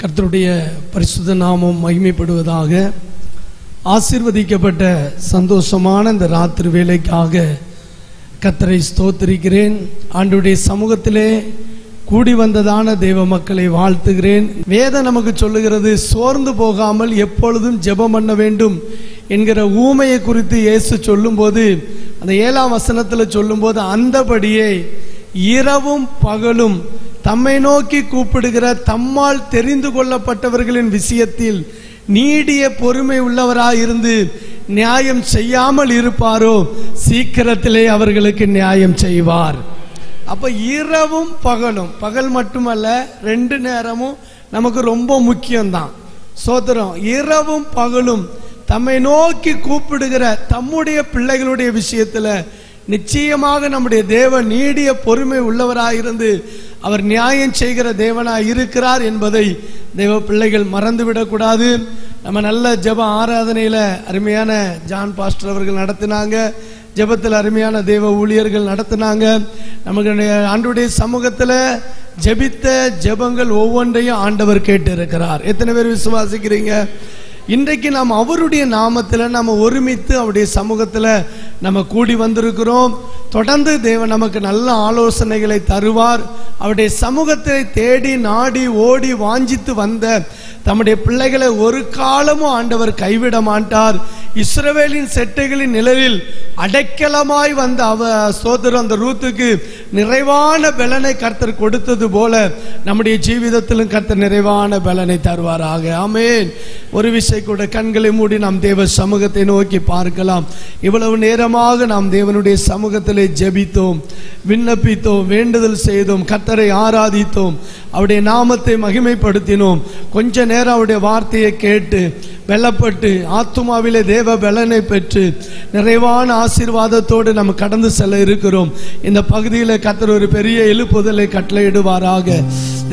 கர்த்தருடைய பரிசுத்த நாமம் மகிமைப்படுவதாக. ஆசீர்வதிக்கப்பட்ட சந்தோஷமான இந்த ராத்திரி வேளைக்காக கர்த்தரை ஸ்தோத்திரிக்கிறேன். ஆண்டவருடைய சமூகத்திலே கூடி வந்ததான தேவ மக்களை வாழ்த்துகிறேன். வேதம் நமக்கு சொல்லுகிறது, சோர்ந்து போகாமல் எப்பொழுதும் ஜெபம் பண்ண வேண்டும் என்கிற ஊமையை குறித்து இயேசு சொல்லும்போது, அந்த 7ஆம் வசனத்தில் சொல்லும்போது, அந்தபடியே இரவும் பகலும் தம்மை நோக்கி கூப்பிடுகிற தம்மால் தெரிந்து கொள்ளப்பட்டவர்களின் விஷயத்தில் நீடிய பொறுமை உள்ளவராயிருந்து நியாயம் செய்யாமல் இருப்பாரோ சீக்கிரத்திலே அவர்களுக்கு நியாயம் செய்வார். அப்ப இரவும் பகலும், பகல் மட்டுமல்ல 2 நேரமும் நமக்கு ரொம்ப முக்கியம்தான். சோதரம், இரவும் பகலும் தம்மை நோக்கி கூப்பிடுகிற தம்முடைய பிள்ளைகளுடைய விஷயத்துல நிச்சயமாக நம்முடைய தேவன் நீடிய பொறுமை உள்ளவராயிருந்து அவர் நியாயம் செய்கிற தேவனாய் இருக்கிறார் என்பதை தேவ பிள்ளைகள் மறந்துவிடக்கூடாது. நம்ம நல்ல ஜெப ஆராதனையில அருமையான ஜான் பாஸ்டர் அவர்கள் நடத்தினாங்க. ஜெபத்தில் அருமையான தேவ ஊழியர்கள் நடத்தினாங்க. நமக்கு ஆண்டவருடைய சமூகத்தில் ஜெபித்த ஜெபங்கள் ஒவ்வொன்றையும் ஆண்டவர் கேட்டு இருக்கிறார். எத்தனை பேர் விசுவாசிக்கிறீங்க? இன்றைக்கு நாம் அவருடைய நாமத்தில் நம்ம ஒருமித்து அவருடைய சமூகத்தில் நம்ம கூடி வந்திருக்கிறோம். தொடர்ந்து தேவன் நமக்கு நல்ல ஆலோசனைகளை தருவார். அவருடைய சமூகத்தை தேடி நாடி ஓடி வாஞ்சித்து வந்த தம்முடைய பிள்ளைகளை ஒரு காலமும் ஆண்டவர் கைவிட மாட்டார். இஸ்ரவேலின் செட்டைகளின் நிழலில் அடைக்கலமாய் வந்த சோதரன் அந்த ரூத்துக்கு நிறைவான பலனை கர்த்தர் கொடுத்தது போல நம்முடைய ஜீவிதத்திலும் கர்த்தர் நிறைவான பலனை தருவாராக. ஆமென். ஒரு விஷயம் கூட கண்களை மூடி நாம் தேவ சமூகத்தை நோக்கி பார்க்கலாம். இவ்வளவு நேரமாக நாம் தேவனுடைய சமூகத்திலே ஜெபித்தோம், விண்ணப்பித்தோம், வேண்டுதல் செய்தோம், கர்த்தரை ஆராதித்தோம், அவருடைய நாமத்தை மகிமைப்படுத்தினோம். கொஞ்ச நேரம் அவருடைய வார்த்தையை கேட்டு வெல்லப்பட்டு ஆத்துமாவிலே தேவ பலனை பெற்று நிறைவான ஆசீர்வாதத்தோடு நம்ம கடந்து செல்ல இருக்கிறோம். இந்த பகுதியில் கர்த்தர் ஒரு பெரிய எழுப்புதலை கட்டளையிடுவாராக.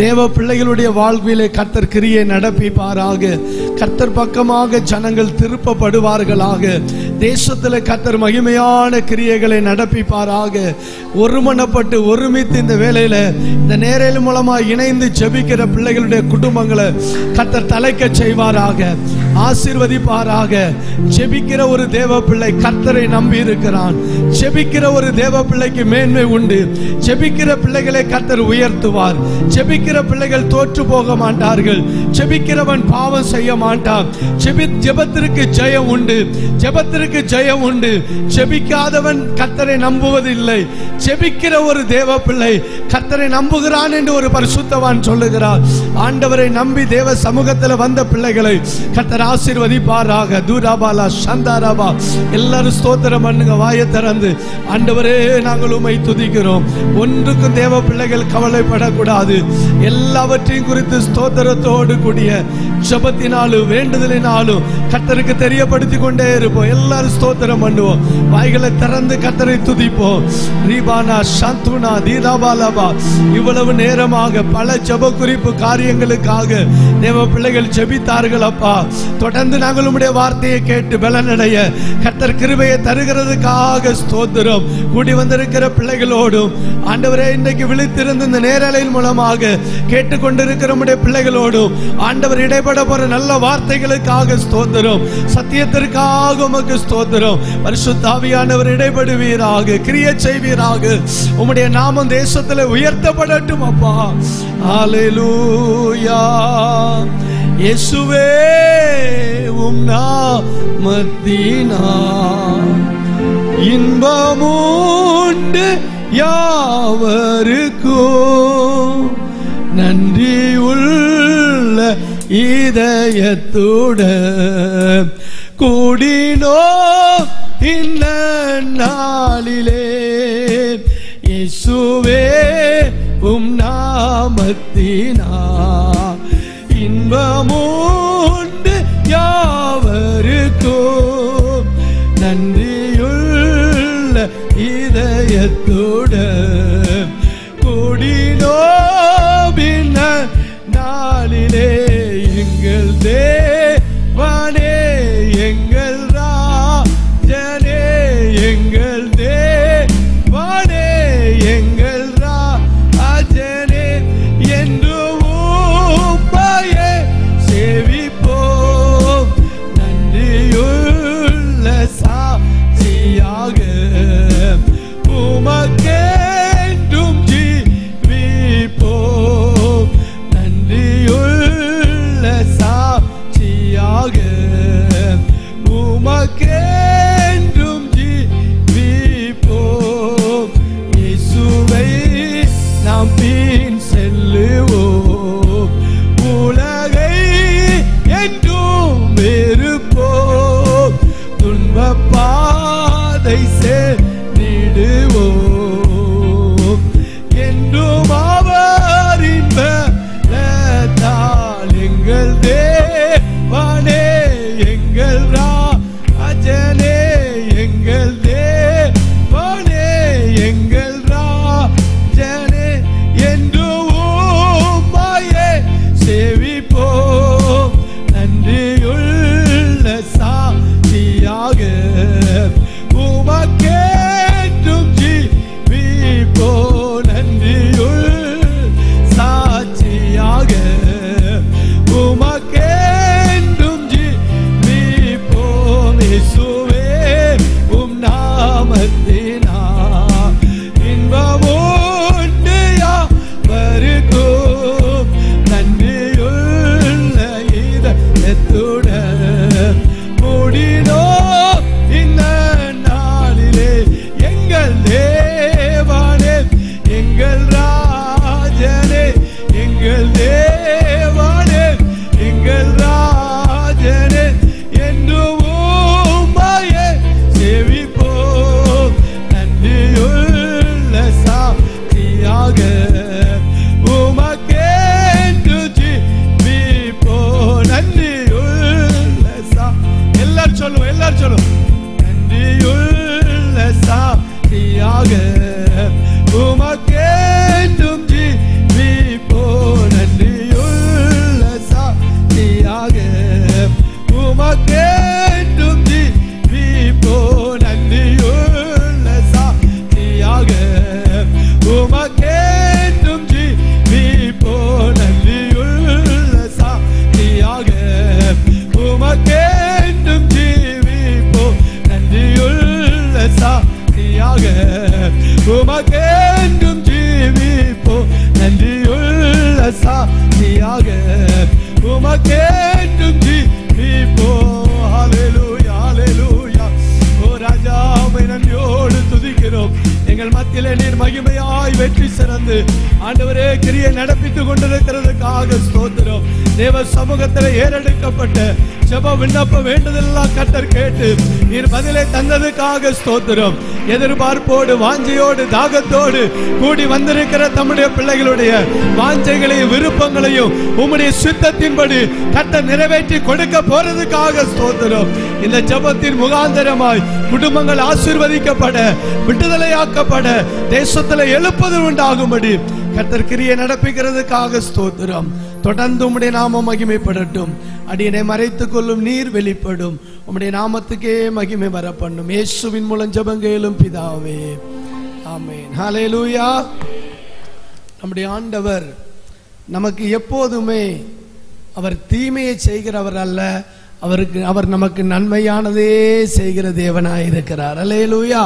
தேவ பிள்ளைகளுடைய வாழ்விலே கர்த்தர் கிரியை நடப்பிப்பாராக. கர்த்தர் பக்கமாக ஜனங்கள் திருப்பப்படுவார்களாக. தேசத்தில் கர்த்தர் மகிமையான கிரியைகளை நடப்பிப்பாராக. ஒருமனப்பட்டு ஒருமித்து இந்த வேளையில இந்த நேரல் மூலமாக இணைந்து ஜெபிக்கிற பிள்ளைகளுடைய குடும்பங்களை கர்த்தர் தலைக்க செய்வாராக, ஆசீர்வதிப்பாராக. ஜெபிக்கிற ஒரு தேவ பிள்ளை கர்த்தரை நம்பி இருக்கிறான். ஜெபிக்கிற ஒரு தேவ பிள்ளைக்கு மேன்மை உண்டு. ஜெபிக்கிற பிள்ளைகளை கர்த்தர் உயர்த்துவார். ஜெபிக்கிற பிள்ளைகள் தோற்று போக மாட்டார்கள். ஜெபிக்கிறவன் பாவம் செய்ய மாட்டான். ஜெபத்திற்கு ஜெயம் உண்டு, ஜெபத்திற்கு ஜெயம் உண்டு. ஜெபிக்காதவன் கர்த்தரை நம்புவதில்லை. ஜெபிக்கிற ஒரு தேவ பிள்ளை கர்த்தரை நம்புகிறான் என்று ஒரு பரிசுத்தவான் சொல்லுகிறார். ஆண்டவரை நம்பி தேவ சமூகத்தில் வந்த பிள்ளைகளை கர்த்தர் ஆசீர்வதிப்பாராக. தூராபாலா சந்தாராபா. எல்லாரும் ஸ்தோத்திரம் பண்ணுங்க, வாயை திறந்து. ஆண்டவரே, நாங்கள் உம்மை துதிக்கிறோம். ஒன்றுக்கும் தேவ பிள்ளைகள் கவலைப்படக்கூடாது. எல்லாவற்றையும் குறித்து ஸ்தோத்திரத்தோடு கூடிய ஜெபத்தினாலும் வேண்டுதலினாலும் கர்த்தருக்கு தெரியப்படுத்தி கொண்டே இருப்போம். எல்லாரும் ஸ்தோத்திரம் பண்ணுவோம். வாய்களை திறந்து கர்த்தரை துதிப்போம். ரீபானா சந்துனா தீதாபாலாபா. இவ்வளவு நேரமாக பல ஜெப குறிப்பு காரியங்களுக்காக தேவ பிள்ளைகள் ஜெபித்தார்கள். அப்பா, தொடர்ந்து நாங்கள் உம்முடைய வார்த்தையை கேட்டு பலனடைய கர்த்தர் கிருபையை தருகிறதுக்காக ஸ்தோத்திரம். கூடி வந்திருக்கிற பிள்ளைகளோடும் ஆண்டவரே, இன்றைக்கு விழித்திருந்து இந்த நேரலையின் மூலமாக கேட்டுக்கொண்டிருக்கிற உம்முடைய பிள்ளைகளோடும் ஆண்டவர் இடைப்பட போற நல்ல வார்த்தைகளுக்காக ஸ்தோத்திரம். சத்தியத்திற்காக உமக்கு ஸ்தோத்திரம். பரிசுத்த ஆவியானவர் இடைப்படுவீராக, கிரியை செய்வீராக. உம்முடைய நாமம் தேசத்தில் உயர்த்தப்படட்டும் அப்பா. ஹல்லேலூயா. இயேசுவே, உம் நாமத்தினால் இன்பமுண்டு யாவருக்கும். நன்றியுள்ள இதயத்துடன் கூடினோ இந்த நாளிலே. இயேசுவே, உம் நாமத்தினால் இன்பமுண்டு யாவருக்கும். நன்றியுள்ள இதயத்துடன் கூடினோம் இந்த நாளிலே. எங்கள் தேவனே, எங்கள் ராஜனே, எங்கள் தேவனே, எங்கள் ராஜனே என்று உம்மையே துதிப்போமாக உமக்கேற்றும் ஜீவிப்போம். ஹல்லேலூயா ஹல்லேலூயா. ஓ ராஜா, உம்மை நன்றியோடு துதிக்கிறோம். எங்கள் மத்தியிலே நீர் மகிமையாய் வெற்றி சிறந்து ஆண்டவரே கிரியை நடப்பித்துக் கொண்டிருக்கிறதுக்காக ஸ்தோத்திரம். தேவ சமூகத்தில் ஏறெடுக்கப்பட்ட ஜெப விண்ணப்ப வேண்டுதலெல்லாம் கர்த்தர் கேட்டு நீர் பதிலை தந்ததுக்காக ஸ்தோத்திரம். எதிர்பார்ப்போடு வாஞ்சையோடு தாகத்தோடு கூடி வந்திருக்கிற தம்முடைய பிள்ளைகளுடைய வாஞ்சைகளையும் விருப்பங்களையும் உம்முடைய சித்தத்தின்படி கர்த்தர் நிறைவேற்றி கொடுக்க போறதுக்காக ஸ்தோத்திரம். இந்த ஜெபத்தின் முகாந்தரமாய் குடும்பங்கள் ஆசீர்வதிக்கப்பட, விடுதலையாக்கப்பட, தேசத்துல எழுப்பது உண்டாகும்படி கர்த்தர் கிரியை நடப்பிக்கிறதுக்காக ஸ்தோத்திரம். தொடர்ந்து உம்முடைய நாமம் மகிமைப்படட்டும். அடியனை மறைத்துக் கொள்ளும் நீர் வெளிப்படும். உம்முடைய நாமத்துக்கே மகிமை வர பண்ணும். இயேசுவின் மூலம் ஜெபங்கேளும் பிதாவே, ஆமென். ஹல்லேலூயா. நம்முடைய ஆண்டவர் நமக்கு எப்போதுமே அவர் தீமையை செய்கிறவர் அல்ல, அவர் நமக்கு நன்மையானதே செய்கிற தேவனாய் இருக்கிறார். ஹல்லேலூயா.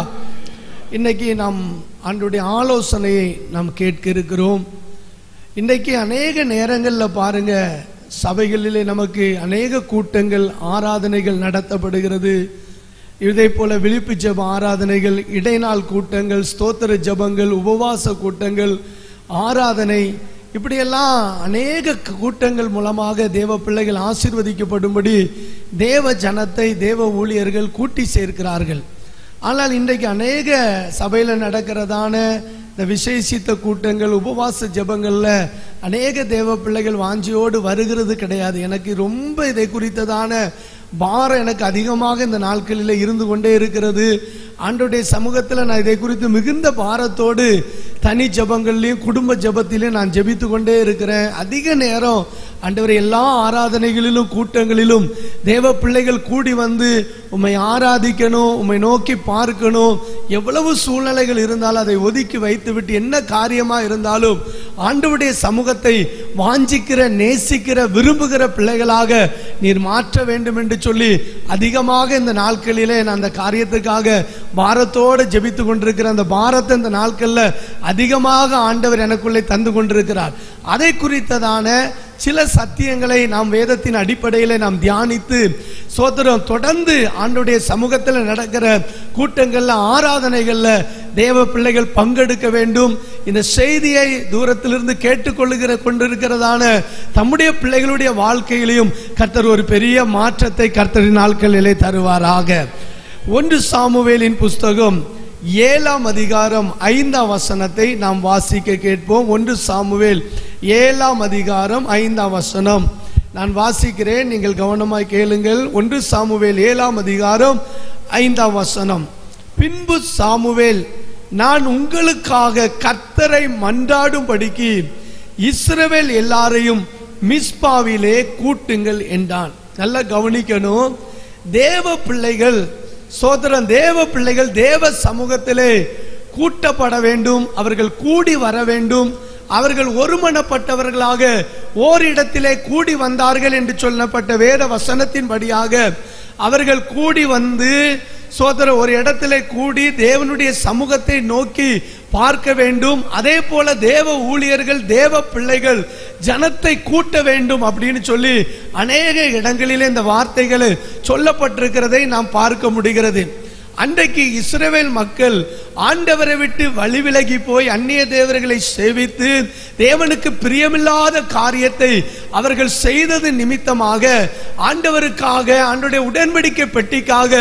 இன்னைக்கு நாம் ஆண்டவருடைய ஆலோசனையை நாம் கேட்க இருக்கிறோம். இன்றைக்கு அநேக நேரங்களில் பாருங்க, சபைகளிலே நமக்கு அநேக கூட்டங்கள் ஆராதனைகள் நடத்தப்படுகிறது. இதே போல விழிப்பு ஜெப ஆராதனைகள், இடைநாள் கூட்டங்கள், ஸ்தோத்திர ஜெபங்கள், உபவாச கூட்டங்கள், ஆராதனை, இப்படியெல்லாம் அநேக கூட்டங்கள் மூலமாக தேவ பிள்ளைகள் ஆசீர்வதிக்கப்படும்படி தேவ ஜனத்தை தேவ ஊழியர்கள் கூட்டி சேர்க்கிறார்கள். ஆனால் இன்றைக்கு அநேக சபையில் நடக்கிறதான இந்த விசேஷித்த கூட்டங்கள், உபவாச ஜெபங்கள்ல அநேக தேவ பிள்ளைகள் வாஞ்சியோடு வருகிறது கிடையாது. எனக்கு ரொம்ப இதை குறித்ததான பாரம் எனக்கு அதிகமாக இந்த நாட்களில் இருந்து கொண்டே இருக்கிறது. ஆண்டவருடைய சமூகத்தில் நான் இதை குறித்து மிகுந்த பாரத்தோடு தனி ஜெபங்கள்லையும் குடும்ப ஜெபத்திலையும் நான் ஜெபித்து கொண்டே இருக்கிறேன். அதிக நேரம் ஆண்டவரை எல்லா ஆராதனைகளிலும் கூட்டங்களிலும் தேவ பிள்ளைகள் கூடி வந்து உம்மை ஆராதிக்கணும், உம்மை நோக்கி பார்க்கணும். எவ்வளவு சூழ்நிலைகள் இருந்தாலும் அதை ஒதுக்கி வைத்துவிட்டு என்ன காரியமா இருந்தாலும் ஆண்டவருடைய சமூகத்தை வாஞ்சிக்கிற, நேசிக்கிற, விரும்புகிற பிள்ளைகளாக நீர் மாற்ற வேண்டும் என்று சொல்லி அதிகமாக இந்த நாட்களிலே நான் அந்த காரியத்துக்காக பாரத்தோடு ஜெபித்து கொண்டிருக்கிற அந்த பாரத்தை இந்த நாட்களில் அதிகமாக ஆண்டவர் எனக்குள்ளே தந்து கொண்டிருக்கிறார். அதை குறித்ததான சில சத்தியங்களை நாம் வேதத்தின் அடிப்படையில் நாம் தியானித்து சோதரம் தொடர்ந்து ஆண்டவருடைய சமூகத்தில் நடக்கிற கூட்டங்கள்ல, ஆராதனைகள்ல தேவ பிள்ளைகள் பங்கெடுக்க வேண்டும். இந்த செய்தியை தூரத்திலிருந்து கொண்டிருக்கிறதான தம்முடைய பிள்ளைகளுடைய வாழ்க்கையிலையும் கர்த்தர் ஒரு பெரிய மாற்றத்தை கர்த்தரின் நாட்களிலே தருவாராக. 1 சாமுவேலின் புஸ்தகம் 7ஆம் அதிகாரம் 5ஆம் வசனத்தை நாம் வாசிக்க கேட்போம். 1 சாமுவேல் 7ஆம் அதிகாரம் 5ஆம் வசனம் நான் வாசிக்கிறேன், நீங்கள் கவனமாய் கேளுங்கள். 1 சாமுவேல் 7ஆம் அதிகாரம் 5ஆம் வசனம். பின்பு சாமுவேல், நான் உங்களுக்காக கர்த்தரை மன்றாடும்படிக்கு இஸ்ரவேல் எல்லாரையும் மிஸ்பாவிலே கூட்டுங்கள் என்றான். நல்லா கவனிக்கணும். தேவ பிள்ளைகள் சோதரன், தேவ பிள்ளைகள் தேவ சமூகத்திலே கூட்டப்பட வேண்டும். அவர்கள் கூடி வர வேண்டும். அவர்கள் ஒருமனப்பட்டவர்களாக ஓரிடத்திலே கூடி வந்தார்கள் என்று சொல்லப்பட்ட வேத வசனத்தின்படியாக அவர்கள் கூடி வந்து சோதர ஒரு இடத்திலே கூடி தேவனுடைய சமூகத்தை நோக்கி பார்க்க வேண்டும். அதே போல தேவ ஊழியர்கள், தேவ பிள்ளைகள் ஜனத்தை கூட்ட வேண்டும் அப்படின்னு சொல்லி அநேக இடங்களிலே இந்த வார்த்தைகள் சொல்லப்பட்டிருக்கிறதை நாம் பார்க்க முடிகிறது. அன்றைக்கு இஸ்ரவேல் மக்கள் ஆண்டவரை விட்டு வழி விலகி போய் அந்நிய தேவர்களை சேவித்து தேவனுக்கு பிரியமில்லாத காரியத்தை அவர்கள் செய்தது நிமித்தமாக ஆண்டவருக்காக, ஆண்டவருடைய உடன்படிக்கை பெட்டிக்காக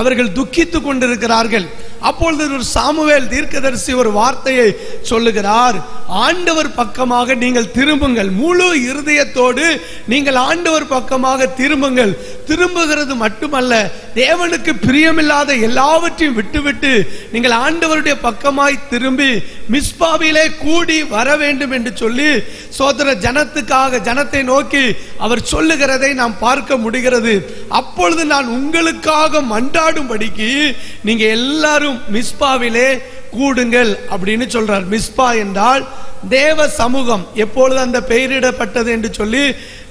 அவர்கள் துக்கித்து கொண்டிருக்கிறார்கள். அப்பொழுது ஒரு சாமுவேல் தீர்க்கதரிசி ஒரு வார்த்தையை சொல்லுகிறார். ஆண்டவர் பக்கமாக நீங்கள் திரும்புங்கள், முழு இருதயத்தோடு நீங்கள் ஆண்டவர் பக்கமாக திரும்புங்கள். திரும்புகிறது மட்டுமல்ல, தேவனுக்கு பிரியமில்லாத எல்லாவற்றையும் விட்டுவிட்டு நீங்கள் ஆண்டவருடைய பக்கமாய் திரும்பி மிஸ்பாவிலே கூடி வர வேண்டும் என்று சொல்லி சோதர ஜனத்துக்காக, ஜனத்தை நோக்கி அவர் சொல்லுகிறதை நாம் பார்க்க முடிகிறது. அப்பொழுது நான் உங்களுக்காக மன்றாடும்படிக்கு நீங்க எல்லாரும் மிஸ்பாவிலே கூடுங்கள் அப்படின்னு சொல்றார். மிஸ்பா என்றால் தேவ சமூகம். எப்பொழுது அந்த பெயரிடப்பட்டது என்று சொல்லி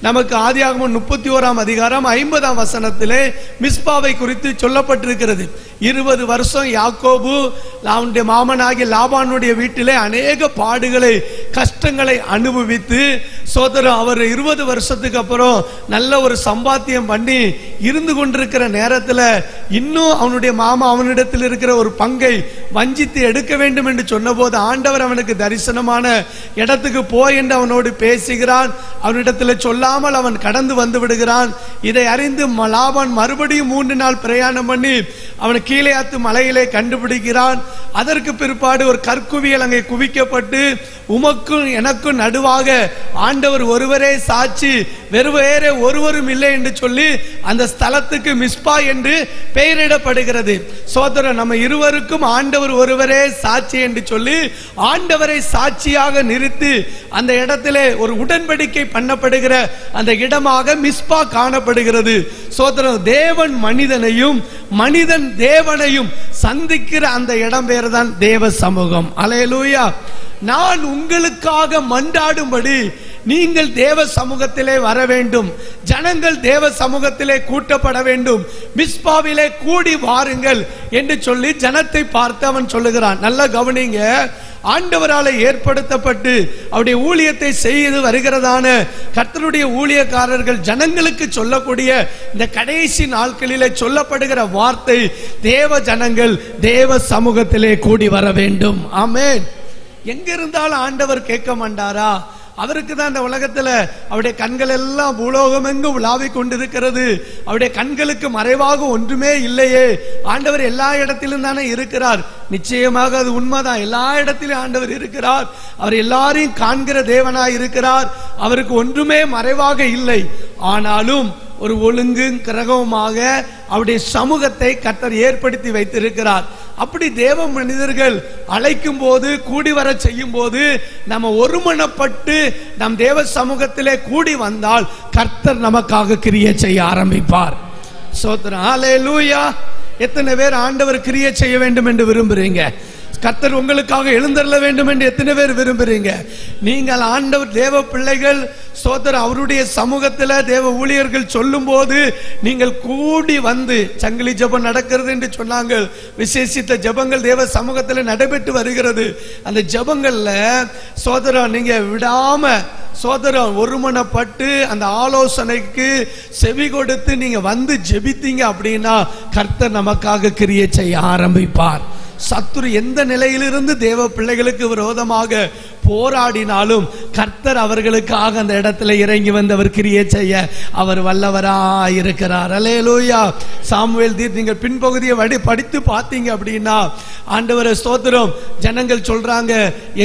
நமக்கு ஆதியாகமம் 31ஆம் அதிகாரம் 50ஆம் வசனத்திலே மிஸ்பாவை குறித்து சொல்லப்பட்டிருக்கிறது. 20 வருஷம் யாக்கோபு அவனுடைய மாமனாகிய லாபானுடைய வீட்டிலே அநேக பாடுகளை கஷ்டங்களை அனுபவித்து சோதரன் அவர் 20 வருஷத்துக்கு அப்புறம் நல்ல ஒரு சம்பாத்தியம் பண்ணி இருந்து கொண்டிருக்கிற நேரத்தில் இன்னும் அவனுடைய மாமா அவனிடத்தில் இருக்கிற ஒரு பங்கை வஞ்சித்து எடுக்க வேண்டும் என்று சொன்னபோது ஆண்டவர் அவனுக்கு தரிசனமான இடத்துக்கு போய் என்று அவனோடு பேசுகிறான். அவனிடத்தில் சொல்லாமல் அவன் கடந்து வந்து விடுகிறான். இதை அறிந்து லாபான் மறுபடியும் 3 நாள் பிரயாணம் பண்ணி அவன் கீலேயாத்து மலையிலே கண்டுபிடிக்கிறான். அதற்கு பிற்பாடு ஒரு கற்குவியல் அங்கே குவிக்கப்பட்டு உமக்கும் எனக்கும் நடுவாக ஆண்டவர் ஒருவரே சாட்சி, வேறு ஒருவரும் இல்லை என்று சொல்லி அந்த ஸ்தலத்துக்கு மிஸ்பா என்று பெயரிடப்படுகிறது. சோதரன் நம்ம இருவருக்கும் ஆண்டவர் ஒருவரே சாட்சி என்று சொல்லி ஆண்டவரை சாட்சியாக நிறுத்தி அந்த இடத்திலே ஒரு உடன்படிக்கை பண்ணப்படுகிற அந்த இடமாக மிஸ்பா காணப்படுகிறது. சோதரன் தேவன் மனிதனையும் மனிதன் தேவனையும் சந்திக்கிற அந்த இடம் பேர் தான் தேவ சமூகம். அல்லேலூயா. நான் உங்களுக்காக மன்றாடும்படி நீங்கள் தேவ சமூகத்திலே வர வேண்டும், ஜனங்கள் தேவ சமூகத்திலே கூட்டப்பட வேண்டும், மிஸ்பாவிலே கூடி வாருங்கள் என்று சொல்லி ஜனத்தை பார்த்து அவன் சொல்லுகிறான். நல்ல கவனிங்க, ஆண்டவரால் ஏற்படுத்தப்பட்டு அவருடைய ஊழியத்தை செய்து வருகிறதான கர்த்தருடைய ஊழியக்காரர்கள் ஜனங்களுக்கு சொல்லக்கூடிய இந்த கடைசி நாட்களிலே சொல்லப்படுகிற வார்த்தை, தேவ ஜனங்கள் தேவ சமூகத்திலே கூடி வர வேண்டும். ஆமென். எங்க இருந்தாலும் ஆண்டவர் கேட்க மாட்டாரா? அவருக்கு தான் இந்த உலகத்துல அவருடைய கண்கள் எல்லாம் பூலோகம் எங்கும் உலாவிக் கொண்டிருக்கிறது. அவருடைய கண்களுக்கு மறைவாக ஒன்றுமே இல்லையே. ஆண்டவர் எல்லா இடத்திலும் தானே இருக்கிறார். நிச்சயமாக அது உண்மைதான். எல்லா இடத்திலும் ஆண்டவர் இருக்கிறார். அவர் எல்லாரையும் காண்கிற தேவனாய் இருக்கிறார். அவருக்கு ஒன்றுமே மறைவாக இல்லை. ஆனாலும் ஒரு ஒழுங்கு கிரகமாக அவருடைய சமூகத்தை கர்த்தர் ஏற்படுத்தி வைத்திருக்கிறார். அப்படி தேவ மனிதர்கள் அழைக்கும் போது, கூடி வர செய்யும் போது நம்ம ஒருமனப்பட்டு நம் தேவ சமூகத்திலே கூடி வந்தால் கர்த்தர் நமக்காக கிரியை செய்ய ஆரம்பிப்பார். ஸ்தோத்திரம். ஹல்லேலூயா. எத்தனை பேர் ஆண்டவர் கிரியை செய்ய வேண்டும் என்று விரும்புறீங்க? கர்த்தர் உங்களுக்காக எழுந்தருள வேண்டும் என்று எத்தனை பேர் விரும்புறீங்க? நீங்கள் ஆண்டவர் தேவ பிள்ளைகள் சோதரர் அவருடைய சமூகத்தில் தேவ ஊழியர்கள் சொல்லும் போது நீங்கள் கூடி வந்து, சங்கிலி ஜெபம் நடக்கிறது என்று சொன்னாங்க, விசேஷித்த ஜெபங்கள் தேவ சமூகத்தில் நடைபெற்று வருகிறது. அந்த ஜெபங்கள்ல சோதரர் நீங்க விடாம சோதரர் ஒருமனப்பட்டு அந்த ஆலோசனைக்கு செவி கொடுத்து நீங்க வந்து ஜெபித்தீங்க அப்படின்னா கர்த்தர் நமக்காக கிரியை செய்ய ஆரம்பிப்பார். சத்துரு எந்த நிலையிலிருந்து தேவ பிள்ளைகளுக்கு விரோதமாக போராடினாலும் கர்த்தர் அவர்களுக்காக அந்த இடத்துல இறங்கி வந்தவர் கிரியை செய்ய அவர் வல்லவராய் இருக்கிறார். அல்லேலூயா. சாமுவேல் தீர்க்க நீங்கள் பின்பகுதியை படித்து பார்த்தீங்க அப்படின்னா ஆண்டவரே ஸ்தோத்திரம், ஜனங்கள் சொல்றாங்க,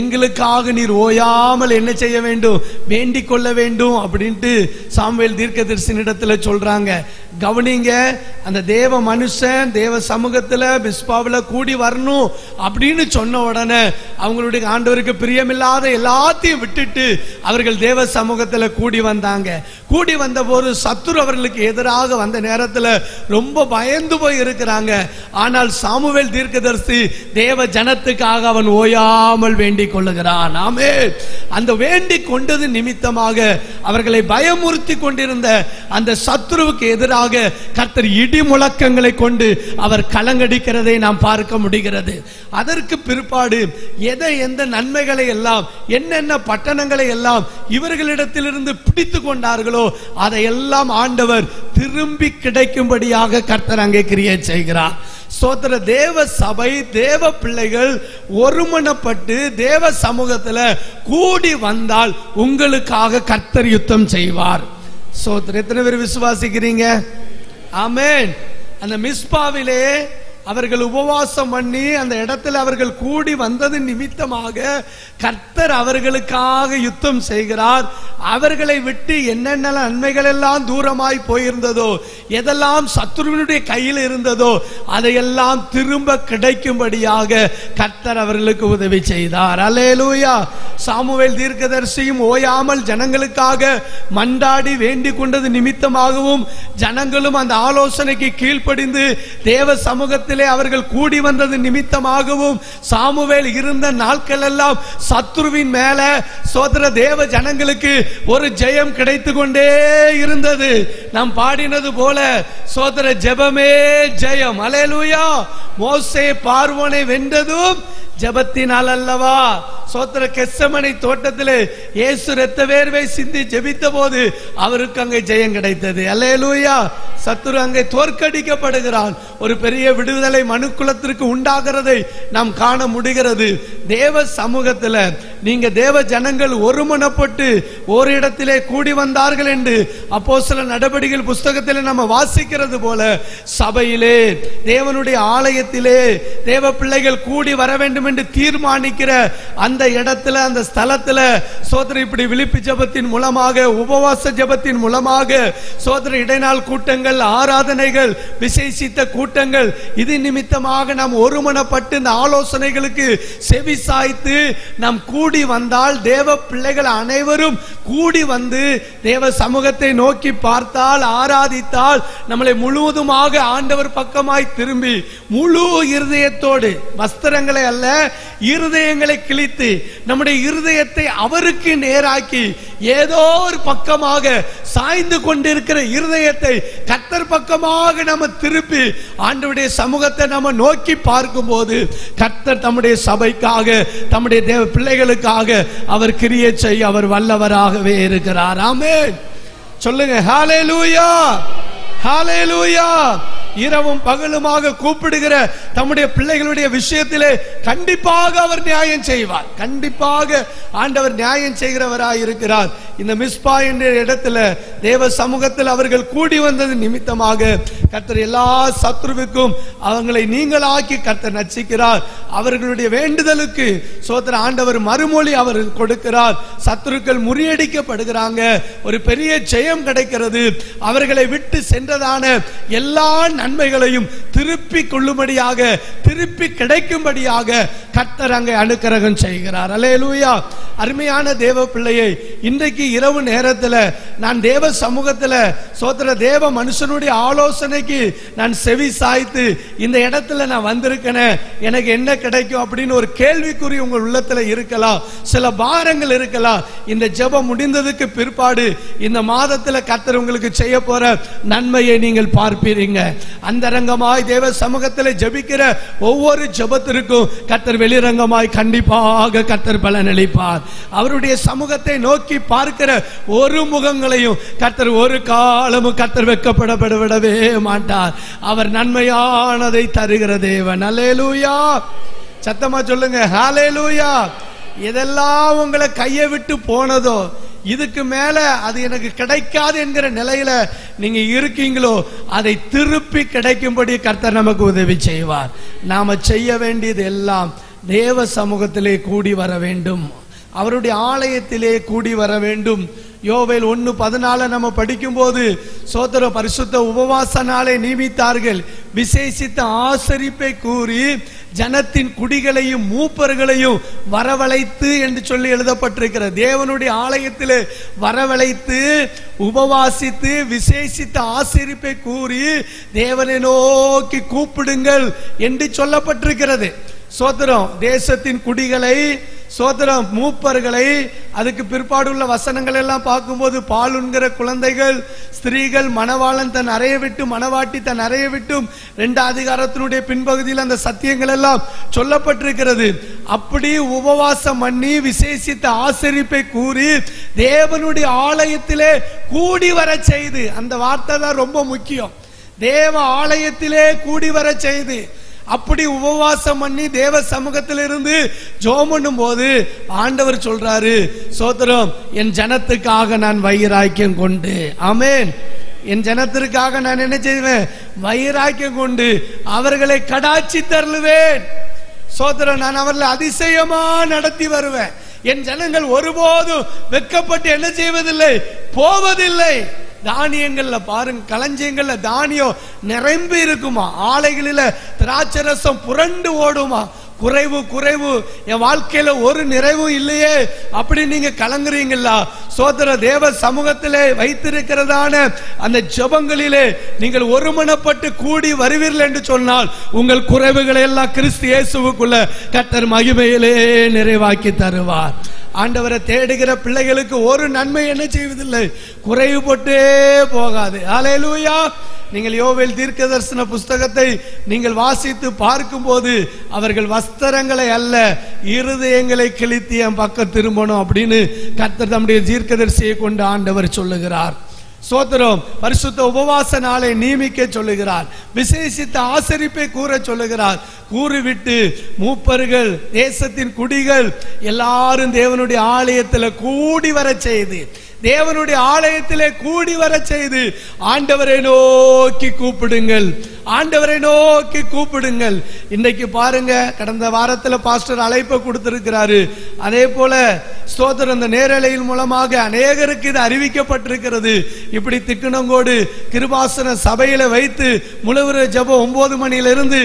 எங்களுக்காக நீர் ஓயாமல் என்ன செய்ய வேண்டும், வேண்டிக் கொள்ள வேண்டும் அப்படின்ட்டு சாமுவேல் தீர்க்கதரிசியினிடத்துல சொல்றாங்க. கவனிங்க, அந்த தேவ மனுஷன் தேவ சமூகத்துல மிஸ்பாவில் கூடி வரணும் அப்படின்னு சொன்ன உடனே அவங்களுடைய ஆண்டவருக்கு பிரியமில்லாத எல்லாத்தையும் விட்டுட்டு அவர்கள் தேவ சமூகத்துல கூடி வந்தாங்க. கூடி வந்த போது சத்துரு அவர்களுக்கு எதிராக வந்த நேரத்தில் ரொம்ப பயந்து போய் இருக்கிறாங்க. ஆனால் சாமுவேல் தீர்க்கதரிசி தேவ ஜனத்துக்காக அவன் ஓயாமல் வேண்டிக் கொள்ளுகிறான். ஆமென். அந்த வேண்டிக் கொண்டது நிமித்தமாக அவர்களை பயமுறுத்தி கொண்டிருந்த அந்த சத்துருவுக்கு எதிராக கர்த்தர் இடி முழக்கங்களை கொண்டு அவர் கலங்கடிக்கிறதை நாம் பார்க்க முடிகிறது. அதற்கு பிற்பாடு எந்த நன்மைகளை எல்லாம் என்னென்ன பட்டணங்களை எல்லாம் இவர்களிடத்திலிருந்து பிடித்து கொண்டார்களோ அதையெல்லாம் ஆண்டவர் திரும்பி கிடைக்கும்படியாக கர்த்தர் அங்கே கிரியை செய்கிறார். சோதர தேவ சபை தேவ பிள்ளைகள் ஒருமனப்பட்டு தேவ சமூகத்தில் கூடி வந்தால் உங்களுக்காக கர்த்தர் யுத்தம் செய்வார். சோதர எத்தனை பேர் விசுவாசிக்கிறீங்க? ஆமென். அந்த மிஸ்பாவிலே அவர்கள் உபவாசம் பண்ணி அந்த இடத்துல அவர்கள் கூடி வந்தது நிமித்தமாக கர்த்தர் அவர்களுக்காக யுத்தம் செய்கிறார். அவர்களை விட்டு என்னென்ன நன்மைகள் எல்லாம் தூரமாய் போயிருந்ததோ, எதெல்லாம் சத்துருவினுடைய கையில் இருந்ததோ அதையெல்லாம் திரும்ப கிடைக்கும்படியாக கர்த்தர் அவர்களுக்கு உதவி செய்தார். அல்லேலூயா. சாமுவேல் தீர்க்கதரிசியும் ஓயாமல் ஜனங்களுக்காக மன்றாடி வேண்டிக் கொண்டது நிமித்தமாகவும் ஜனங்களும் அந்த ஆலோசனைக்கு கீழ்ப்படிந்து தேவ சமூகத்திலே அவர்கள் கூடி வந்தது நிமித்தமாகவும் சாமுவேல் இருந்த நாட்கள் எல்லாம் சத்துருவின் மேல சோதர தேவ ஜனங்களுக்கு ஒரு ஜெயம் கிடைத்து கொண்டே இருந்தது. நாம் பாடினது போல சோதர ஜெபமே ஜெயம். அல்லேலூயா. மோசே பார்வோனை வென்றதும் ஜெபத்தினால் அல்லவா? சோத்திர கெத்செமனே தோட்டத்திலே இயேசு இரத்த வேர்வை சிந்தி ஜெபித்த போது அவருக்கு அங்கே ஜெயம் கிடைத்தது. அல்லேலூயா. சத்துரு அங்கே தோற்கடிக்கப்படுகிறான். ஒரு பெரிய விடுதலை மனுக்குலத்திற்கு உண்டாகிறதை நாம் காண முடிகிறது. தேவ சமூகத்தில் நீங்க தேவ ஜனங்கள் ஒருமனப்பட்டு ஒரு இடத்திலே கூடி வந்தார்கள் என்று அப்போஸ்தலர் நடபடிகள் புஸ்தகத்தில் நம்ம வாசிக்கிறது போல, சபையிலே தேவனுடைய ஆலயத்திலே தேவ பிள்ளைகள் கூடி வர வேண்டும் என்று தீர்மானிக்கிற அந்த இடத்துல, அந்த ஸ்தலத்துல சோதர இப்படி விழிப்பு ஜெபத்தின் மூலமாக, உபவாச ஜெபத்தின் மூலமாக, சோதர இடைநாள் கூட்டங்கள், ஆராதனைகள், விசேஷித்த கூட்டங்கள், இது நிமித்தமாக நாம் ஒருமனப்பட்டு இந்த ஆலோசனைகளுக்கு செவி சாய்த்து நாம் கூடி வந்தால், தேவ பிள்ளைகள் அனைவரும் கூடி வந்து தேவ சமூகத்தை நோக்கி பார்த்தால், ஆராதித்தால், நம்மளை முழுவதுமாக ஆண்டவர் பக்கமாய் திரும்பி முழு இருதயத்தோடு, வஸ்திரங்களை அல்ல இருதயங்களை கிழித்து நம்முடைய இருதயத்தை அவருக்கு நேராக்கி, ஏதோ ஒரு பக்கமாக சாய்ந்து கொண்டிருக்கிற இருதயத்தை கர்த்தர் பக்கமாக நம்ம திருப்பி ஆண்டவருடைய சமூகத்தை நம்ம நோக்கி பார்க்கும் போது, கர்த்தர் தம்முடைய சபைக்காக, தம்முடைய தேவ பிள்ளைகளுக்காக அவர் கிரியை செய்ய அவர் வல்லவராகவே இருக்கிறார். ஆமென். சொல்லுங்க ஹல்லேலூயா, ஹல்லேலூயா. இரவும் பகலுமாக கூப்பிடுகிற தம்முடைய பிள்ளைகளுடைய விஷயத்திலே கண்டிப்பாக அவர் நியாயம் செய்வார். கண்டிப்பாக ஆண்டவர் நியாயம் செய்கிறவராய் இருக்கிறார். இந்த மிஸ்பா என்ற இடத்துல தேவ சமூகத்தில் அவர்கள் கூடி வந்தது நிமித்தமாக கர்த்தர் எல்லா சத்துருவுக்கும் அவங்களை நீங்களாக்கி கர்த்தர் நச்சிக்கிறார். அவர்களுடைய வேண்டுதலுக்கு சோதர ஆண்டவர் மறுமொழி அவர் கொடுக்கிறார். சத்துருக்கள் முறியடிக்கப்படுகிறாங்க. ஒரு பெரிய ஜெயம் கிடைக்கிறது. அவர்களை விட்டு சென்றதான எல்லா நன்மைகளையும் திருப்பி கொள்ளும்படியாக, திருப்பி கிடைக்கும்படியாக கர்த்தர் அங்கே அனுக்கிரகம் செய்கிறார். அல்லேலூயா. அருமையான தேவ பிள்ளையை, இன்றைக்கு இரவு நேரத்தில் நான் தேவ சமூகத்தில் சோதர தேவ மனுஷனுடைய ஆலோசனைக்கு நான் செவி சாய்த்து இந்த இடத்துல நான் வந்திருக்கேன், எனக்கு என்ன கிடைக்கும் அப்படின்னு ஒரு கேள்விக்குறி உங்கள் உள்ளத்துல இருக்கலாம். சில பாரங்கள் இருக்கலாம். இந்த ஜெபம் முடிந்ததுக்கு பிற்பாடு இந்த மாதத்தில் கர்த்தர் உங்களுக்கு செய்ய போற நன்மையை நீங்கள் பார்ப்பீங்க. அந்தரங்கமாய் தேவ சமூகத்தில் ஜெபிக்கிற ஒவ்வொரு ஜெபத்திற்கும் கர்த்தர் வெளிரங்கமாய் கண்டிப்பாக கர்த்தர் பலனளிப்பார். அவருடைய சமூகத்தை நோக்கி பார்க்கிற ஒரு முகங்களையும் கர்த்தர் ஒரு காலமும் கர்த்தர் வெட்கப்படவிடவே மாட்டார். அவர் நன்மையானதை தருகிற தேவன். அல்லேலூயா. சத்தமா சொல்லுங்க ஹல்லேலூயா. இதெல்லாம் உங்களை கையை விட்டு போனதோ, இதுக்கு மேல அது எனக்கு கிடைக்காது என்கிற நிலையில நீங்க இருக்கீங்களோ, அதை திருப்பி கிடைக்கும்படி கர்த்தர் நமக்கு உதவி செய்வார். நாம செய்ய வேண்டியது எல்லாம் தேவ சமூகத்திலே கூடி வர வேண்டும், அவருடைய ஆலயத்திலே கூடி வர வேண்டும். யோவேல் 1:14 நம்ம படிக்கும் போது சோதர பரிசுத்த உபவாச நாளை நியமித்தார்கள், விசேஷித்த ஆசரிப்பை கூறி ஜனத்தின் குடிகளையும் மூப்பர்களையும் வரவழைத்து என்று சொல்லி எழுதப்பட்டிருக்கிற தேவனுடைய ஆலயத்தில் வரவழைத்து உபவாசித்து விசேஷித்த ஆசரிப்பை கூறி தேவனை நோக்கி கூப்பிடுங்கள் என்று சொல்லப்பட்டிருக்கிறது. சோதரம் தேசத்தின் குடிகளை, சோதரம் மூப்பர்களை, அதுக்கு பிற்பாடுள்ள வசனங்கள் எல்லாம் பார்க்கும்போது பாலுண்கிற குழந்தைகள், ஸ்திரீகள், மணவாளன் தன் அறையை விட்டு, மணவாட்டி தன் அறையை விட்டும் 2 அதிகாரத்தினுடைய பின்பகுதியில் அந்த சத்தியங்கள் எல்லாம் சொல்லப்பட்டிருக்கிறது. அப்படி உபவாசம் பண்ணி விசேஷித்த ஆசரிப்பை கூறி தேவனுடைய ஆலயத்திலே கூடி வர செய்து, அந்த வார்த்தை தான் ரொம்ப முக்கியம், தேவ ஆலயத்திலே கூடி வர செய்து, அப்படி உபவாசம் பண்ணி தேவ சமூகத்தில் இருந்து ஜெபம் பண்ணும் போது ஆண்டவர் சொல்றாரு, சோதரம் என் ஜனத்துக்காக நான் வைராக்கியம் கொண்டு, ஆமென், என் ஜனத்திற்காக நான் என்ன செய்வேன், வைராக்கியம் கொண்டு அவர்களை கடாட்சி தருவேன். சோதரம் நான் அவர்களை அதிசயமா நடத்தி வருவேன். என் ஜனங்கள் ஒருபோதும் வெட்கப்பட்டு என்ன செய்வதில்லை, போவதில்லை. தானியங்கள்ல பாருங்க, களஞ்சியங்கள்ல தானியம் நிரம்பி இருக்குமா, ஆலைகளில திராட்சை ரசம் புரண்டு ஓடுமா. குறைவு குறைவு, என் வாழ்க்கையில ஒரு நிறைவும் இல்லையே அப்படி நீங்க கலங்குறீங்களா? சோதர தேவ சமூகத்திலே வைத்திருக்கிறதான அந்த ஜெபங்களிலே நீங்கள் ஒருமனப்பட்டு கூடி வருவீர்கள் என்று சொன்னால் உங்கள் குறைவுகளை எல்லாம் கிறிஸ்து இயேசுவுக்குள்ள கர்த்தர் மகிமையிலே நிறைவாக்கி தருவார். ஆண்டவரை தேடுகிற பிள்ளைகளுக்கு ஒரு நன்மை என்ன செய்வதில்லை, குறைவுபட்டே போகாது. ஹல்லேலூயா. நீங்கள் யோவேல் தீர்க்கதரிசன புஸ்தகத்தை நீங்கள் வாசித்து பார்க்கும் போது அவர்கள் வஸ்திரங்களை அல்ல இருதயங்களை கிழித்து என் பக்கம் திரும்பணும் அப்படின்னு கர்த்தர் தம்முடைய தீர்க்கதரிசியை கொண்டு ஆண்டவர் சொல்லுகிறார். சோதரம் பரிசுத்த உபவாச நாளை நியமிக்க சொல்லுகிறார். விசேஷித்த ஆசரிப்பை கூற சொல்லுகிறார். கூறிவிட்டு மூப்பர்கள், தேசத்தின் குடிகள் எல்லாரும் தேவனுடைய ஆலயத்தில் கூடி வர செய்து, தேவனுடைய ஆலயத்திலே கூடி வர செய்து ஆண்டவரை நோக்கி கூப்பிடுங்கள், ஆண்டவரை நோக்கி கூப்பிடுங்கள். இன்னைக்கு பாருங்க, கடந்த வாரத்தில் பாஸ்டர் அழைப்பை கொடுத்திருக்கிறாரு. அதே போல ஸ்தோத்திரம், இந்த நேரலையின் மூலமாக அநேகருக்கு இது அறிவிக்கப்பட்டிருக்கிறது. இப்படி திக்குணங்கோடு கிருபாசன சபையில வைத்து முழுவதும் ஜெபம் 9 மணியிலிருந்து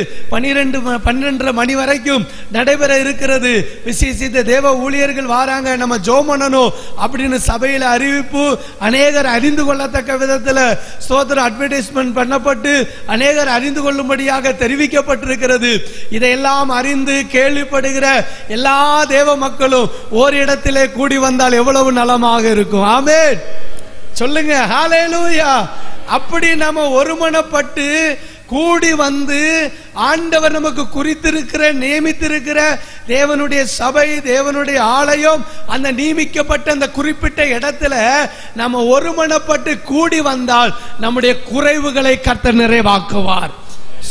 12 மணி வரைக்கும் நடைபெற இருக்கிறது. விசேஷித்த தேவ ஊழியர்கள் வராங்க, நம்ம ஜெபம் பண்ணணும் அப்படின்னு சபையில அறிவிப்பு அநேகர் அறிந்து கொள்ளத்தக்க விதத்தில் ஸ்தோத்திரம் அட்வர்டைஸ்மெண்ட் பண்ணப்பட்டு அநேகர் அறிந்து கொள்ளும்படியாக தெரிவிக்கப்பட்டிருக்கிறது. இதையெல்லாம் அறிந்து கேள்விப்படுகிற எல்லா தேவ மக்களும் ஓரிடத்திலே கூடி வந்தால் எவ்வளவு நலமாக இருக்கும். ஆமென் சொல்லுங்க. ஹல்லேலூயா. அப்படி நம்ம ஒருமனப்பட்டு கூடி வந்து ஆண்டவர் நமக்கு குறித்திருக்கிற நியமித்திருக்கிற தேவனுடைய சபை, தேவனுடைய ஆலயம், அந்த நியமிக்கப்பட்ட அந்த குறிப்பிட்ட இடத்துல நம்ம ஒருமனப்பட்டு கூடி வந்தால் நம்முடைய குறைவுகளை கர்த்தர் நிறைவாக்குவார்.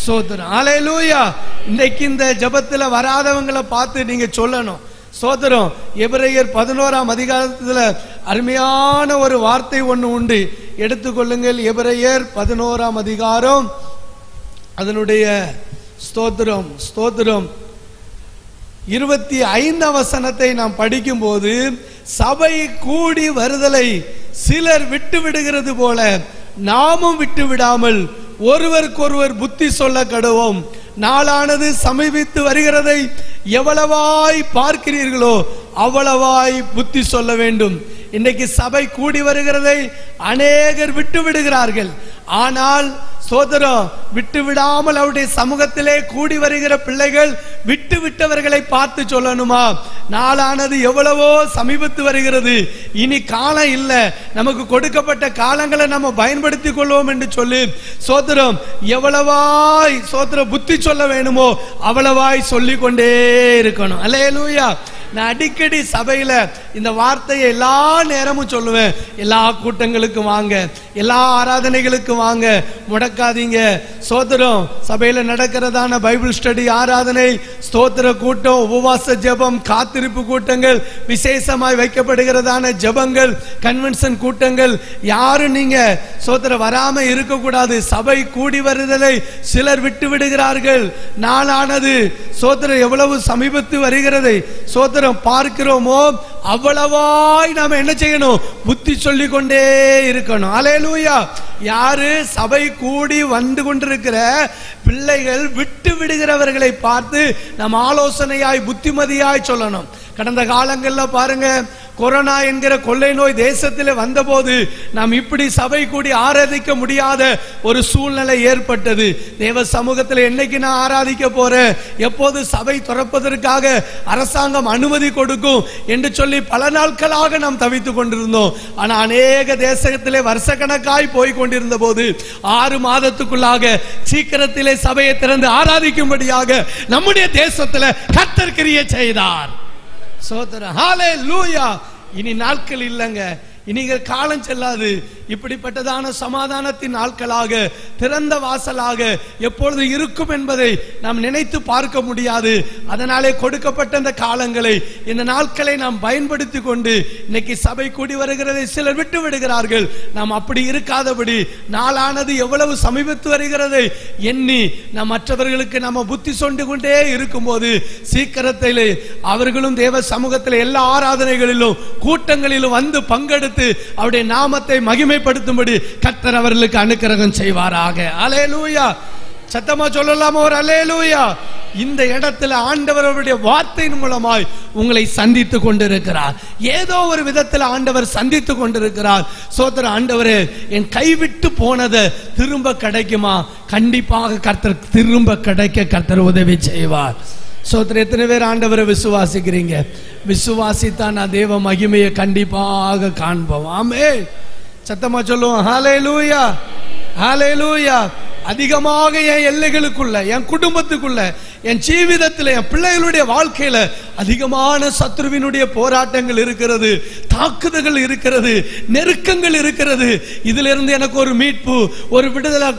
சோதரம். ஹல்லேலூயா. இன்னைக்கு இந்த ஜெபத்துல வராதவங்களை பார்த்து நீங்க சொல்லணும். சோதரம், எபிரேயர் 11ஆம் அதிகாரத்துல அருமையான ஒரு வார்த்தை ஒன்று உண்டு, எடுத்துக்கொள்ளுங்கள். எபிரேயர் 11ஆம் அதிகாரம் அதனுடைய ஸ்தோத்திரம் 25 வசனத்தை நாம் படிக்கும் போது, சபை கூடி வருதலை சிலர் விட்டு விடுகிறது போல நாமும் விட்டு விடாமல் ஒருவருக்கொருவர் புத்தி சொல்ல கடுவோம். நாளானது சமீபித்து வருகிறதை எவ்வளவாய் பார்க்கிறீர்களோ அவ்வளவாய் புத்தி சொல்ல வேண்டும். இன்னைக்கு சபை கூடி வருகிறதை அநேகர் விட்டு விடுகிறார்கள். ஆனால் சோதரம், விட்டு விடாமல் அவருடைய சமூகத்திலே கூடி வருகிற பிள்ளைகள் விட்டு விட்டவர்களை பார்த்து சொல்லணுமா, நாளானது எவ்வளவோ சமீபத்து வருகிறது, இனி காலம் இல்லை, நமக்கு கொடுக்கப்பட்ட காலங்களை நம்ம பயன்படுத்தி கொள்வோம் என்று சொல்லி சோதரம் எவ்வளவாய் சோதரம் புத்தி சொல்ல வேணுமோ அவ்வளவாய் சொல்லிக் கொண்டே இருக்கணும். அல்லேலூயா. நான் அடிக்கடி சபையில இந்த வார்த்தையை எல்லா நேரமும் சொல்லுவேன். எல்லா கூட்டங்களுக்கும் வாங்க, எல்லா ஆராதனைகளுக்கும் வாங்க, முடக்காதீங்க. சோதரம், சபையில நடக்கிறதான பைபிள் ஸ்டடி, ஆராதனை, ஸ்தோத்திர கூட்டம், உபவாச ஜெபம், காத்திருப்பு கூட்டங்கள், விசேஷமாய் வைக்கப்படுகிறதான ஜெபங்கள், கன்வென்ஷன் கூட்டங்கள், யாரும் நீங்க சோதர வராம இருக்கக்கூடாது. சபை கூடி வருதலை சிலர் விட்டு விடுகிறார்கள். நாளானது சோதர எவ்வளவு சமீபத்து வருகிறதை சோதர பார்க்கிறோமோ அவ்வளவாய் நாம என்ன செய்யணும், புத்தி சொல்லிக் கொண்டே இருக்கணும். அல்லேலூயா. யாரு சபை கூடி வந்து கொண்டிருக்கிற பிள்ளைகள் விட்டு விடுகிறவர்களை பார்த்து நம்ம ஆலோசனையாய் புத்திமதியாய் சொல்லணும். கடந்த காலங்களில் பாருங்க, கொரோனா என்கிற கொள்ளை நோய் தேசத்தில் வந்தபோது நாம் இப்படி சபை கூடி ஆராதிக்க முடியாத ஒரு சூழ்நிலை ஏற்பட்டது. தேவ சமூகத்தில் என்னைக்கு நான் ஆராதிக்க போறேன், எப்போது சபை திறப்பதற்காக அரசாங்கம் அனுமதி கொடுக்கும் என்று சொல்லி பல நாட்களாக நாம் தவித்துக் கொண்டிருந்தோம். ஆனா அநேக தேசத்திலே வருஷக்கணக்காய் போய் கொண்டிருந்த போது 6 மாதத்துக்குள்ளாக சீக்கிரத்திலே சபையை திறந்து ஆராதிக்கும்படியாக நம்முடைய தேசத்தில் கர்த்தர் கிரியை செய்தார். சோதரன், ஹல்லேலூயா. இனி நாட்கள் இல்லைங்க, இனிங்க காலம் செல்லாது. இப்படிப்பட்டதான சமாதானத்தின் நாட்களாக, திறந்த வாசலாக எப்பொழுது இருக்கும் என்பதை நாம் நினைத்து பார்க்க முடியாது. அதனாலே கொடுக்கப்பட்ட இந்த காலங்களை, இந்த நாட்களை நாம் பயன்படுத்தி கொண்டு இன்னைக்கு சபை கூடி வருகிறதை சிலர் விட்டு விடுகிறார்கள். நாம் அப்படி இருக்காதபடி நாளானது எவ்வளவு சமீபத்து வருகிறதை எண்ணி நாம் மற்றவர்களுக்கு நம்ம புத்தி சொண்டு கொண்டே இருக்கும் போது சீக்கிரத்திலே அவர்களும் தேவ சமூகத்தில் எல்லா ஆராதனைகளிலும் கூட்டங்களிலும் வந்து பங்கெடுத்து அவருடைய நாமத்தை மகிமைப்படுத்தும்படி கர்த்தர் அவர்களுக்கு அனுக்கிரகம் செய்வாராக. அல்லேலூயா. சத்தமா சொல்லலாமா ஒரு அல்லேலூயா. இந்த இடத்துல ஆண்டவர் அவருடைய வார்த்தையின் மூலமாய் உங்களை சந்தித்து கொண்டிருக்கிறார். ஏதோ ஒரு விதத்தில் ஆண்டவர் சந்தித்து கொண்டிருக்கிறார். சோதர, ஆண்டவரே என் கைவிட்டு போனதை திரும்ப கிடைக்குமா? கண்டிப்பாக கர்த்தர் திரும்ப கிடைக்க கர்த்தர் உதவி செய்வார். சோத்திரம். எத்தனை பேர் ஆண்டவரை விசுவாசிக்கிறீங்க? விசுவாசித்தான் நான் தேவ மகிமையை கண்டிப்பாக காண்போம். ஆமென். சத்தமா சொல்லுவோம் ஹல்லேலூயா, ஹல்லேலூயா. அதிகமாக என் எல்லைகளுக்குள்ள, என் குடும்பத்துக்குள்ள, என் ஜீவிதத்தில், என் பிள்ளைகளுடைய வாழ்க்கையில அதிகமான சத்ருவினுடைய போராட்டங்கள் இருக்கிறது, தாக்குதல்கள் இருக்கிறது, நெருக்கங்கள் இருக்கிறது. இதுல இருந்து எனக்கு ஒரு மீட்பு, ஒரு விடுதலை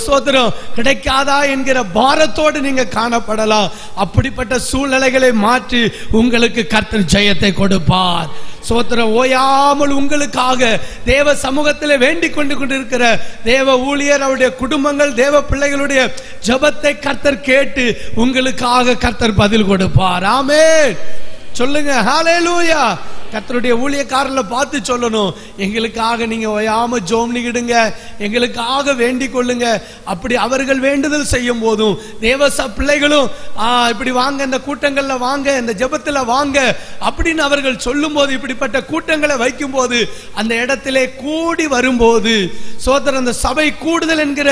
சோதரம் கிடைக்காதா என்கிற பாரத்தோடு நீங்க காணப்படலாம். அப்படிப்பட்ட சூழ்நிலைகளை மாற்றி உங்களுக்கு கர்த்தர் ஜெயத்தை கொடுப்பார். சோத்திரம். ஓயாமல் உங்களுக்காக தேவ சமூகத்தில் வேண்டிக் கொண்டிருக்கிற தேவ ஊழியர், அவருடைய குடும்பங்கள், தேவ பிள்ளைகளுடைய ஜெபத்தை கர்த்தர் கேட்டு உங்களுக்காக கர்த்தர் பதில் கொடுப்பார். ஆமென். சொல்லுங்க ஹல்லேலூயா. கர்த்தருடைய ஊழியக்காரர்களை பார்த்து சொல்லணும், எங்களுக்காக நீங்க ஓயாம ஜோம்னிடுங்க, எங்களுக்காக வேண்டிக் கொள்ளுங்க. அப்படி அவர்கள் வேண்டுதல் செய்யும் போதும் தேவ பிள்ளைகளும் இப்படி வாங்க, இந்த கூட்டங்கள்ல வாங்க, இந்த ஜெபத்துல வாங்க அப்படின்னு அவர்கள் சொல்லும் போது, இப்படிப்பட்ட கூட்டங்களை வைக்கும் போது, அந்த இடத்திலே கூடி வரும்போது, சோதரன் அந்த சபை கூடுதல் என்கிற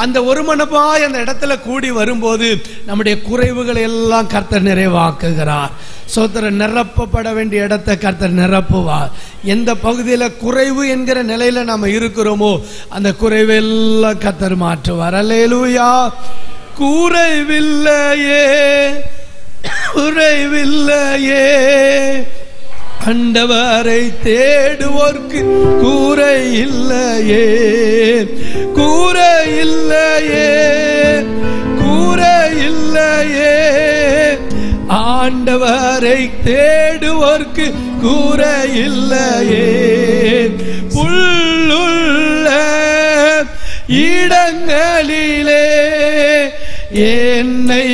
அந்த ஒருமனப்பாய் அந்த இடத்துல கூடி வரும்போது நம்முடைய குறைவுகளை எல்லாம் கர்த்தர் நிறைவாக்குகிறார். சோதரன். நிரப்பப்பட வேண்டிய இடத்தை கர்த்தர் நிரப்புவார். எந்த பகுதியில குறைவு என்கிற நிலையில நாம இருக்கிறோமோ அந்த குறைவெல்லாம் கர்த்தர் மாற்றுவார். அல்லேலூயா. குறைவில்லையே, குறைவில்லையே, ஆண்டவரை தேடுவோர்க்கு கூரை இல்லையே, கூரை இல்லையே, கூரை இல்லையே, ஆண்டவரை தேடுவோர்க்கு கூரை இல்லையே. புல்லுள்ள இடங்களிலே என்னை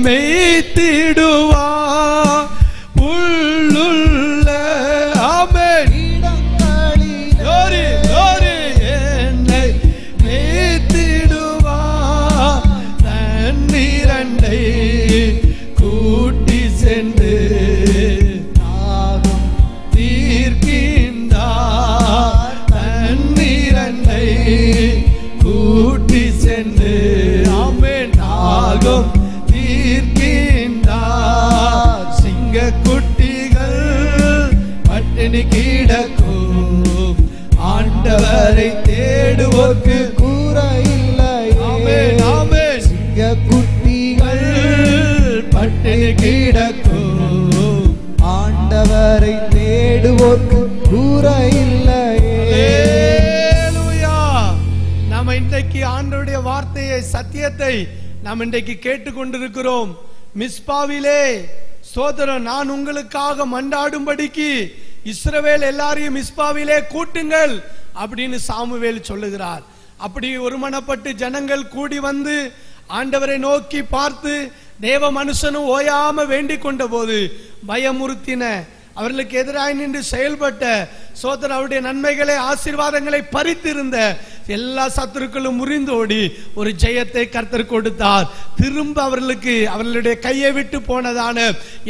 மேய்த்திடுவா, புல்லுள்ள ஆமென் இடங்களிலே என்னை மேய்த்திடுவா, தண்ணீரண்டை கூட்டி சென்று தாகம் தீர்க்கின்றார், தண்ணீரண்டை கூட்டி சென்று ஆமென் தாகம் தீர்க்கின்றார். சிங்க குட்டிகள் பட்டினி கிடக்கும், ஆண்டவரை தேடுவோர்க்கு கூரை இல்லை. ஆமென், ஆமென். சிங்க குட்டிகள் பட்டினி கிடக்கும், ஆண்டவரை தேடுவோர்க்கு கூரை இல்லை. அல்லேலூயா. நாம இன்றைக்கு ஆண்டவருடைய வார்த்தையை, சத்தியத்தை நாம் இன்றைக்கு கேட்டுக்கொண்டிருக்கிறோம். மிஸ்பாவிலே சோதரன், நான் உங்களுக்காக மண்டாடும்படிக்கு இஸ்ரவேல் எல்லாரையும் மிஸ்பாவிலே கூட்டுங்கள் அப்படின்னு சாமுவேல் சொல்லுகிறார். அப்படி ஒருமனப்பட்டு ஜனங்கள் கூடி வந்து ஆண்டவரை நோக்கி பார்த்து தேவ மனுஷனும் ஓயாம வேண்டிக் கொண்ட போது பயமுறுத்தின, அவர்களுக்கு எதிராக நின்று செயல்பட்ட சோதரன், அவருடைய நன்மைகளை, ஆசீர்வாதங்களை பறித்திருந்த எல்லா சத்துருக்களும் முறிந்தோடி ஒரு ஜெயத்தை கர்த்தர் கொடுத்தார். திரும்ப அவர்களுக்கு அவர்களுடைய கையை விட்டு போனதான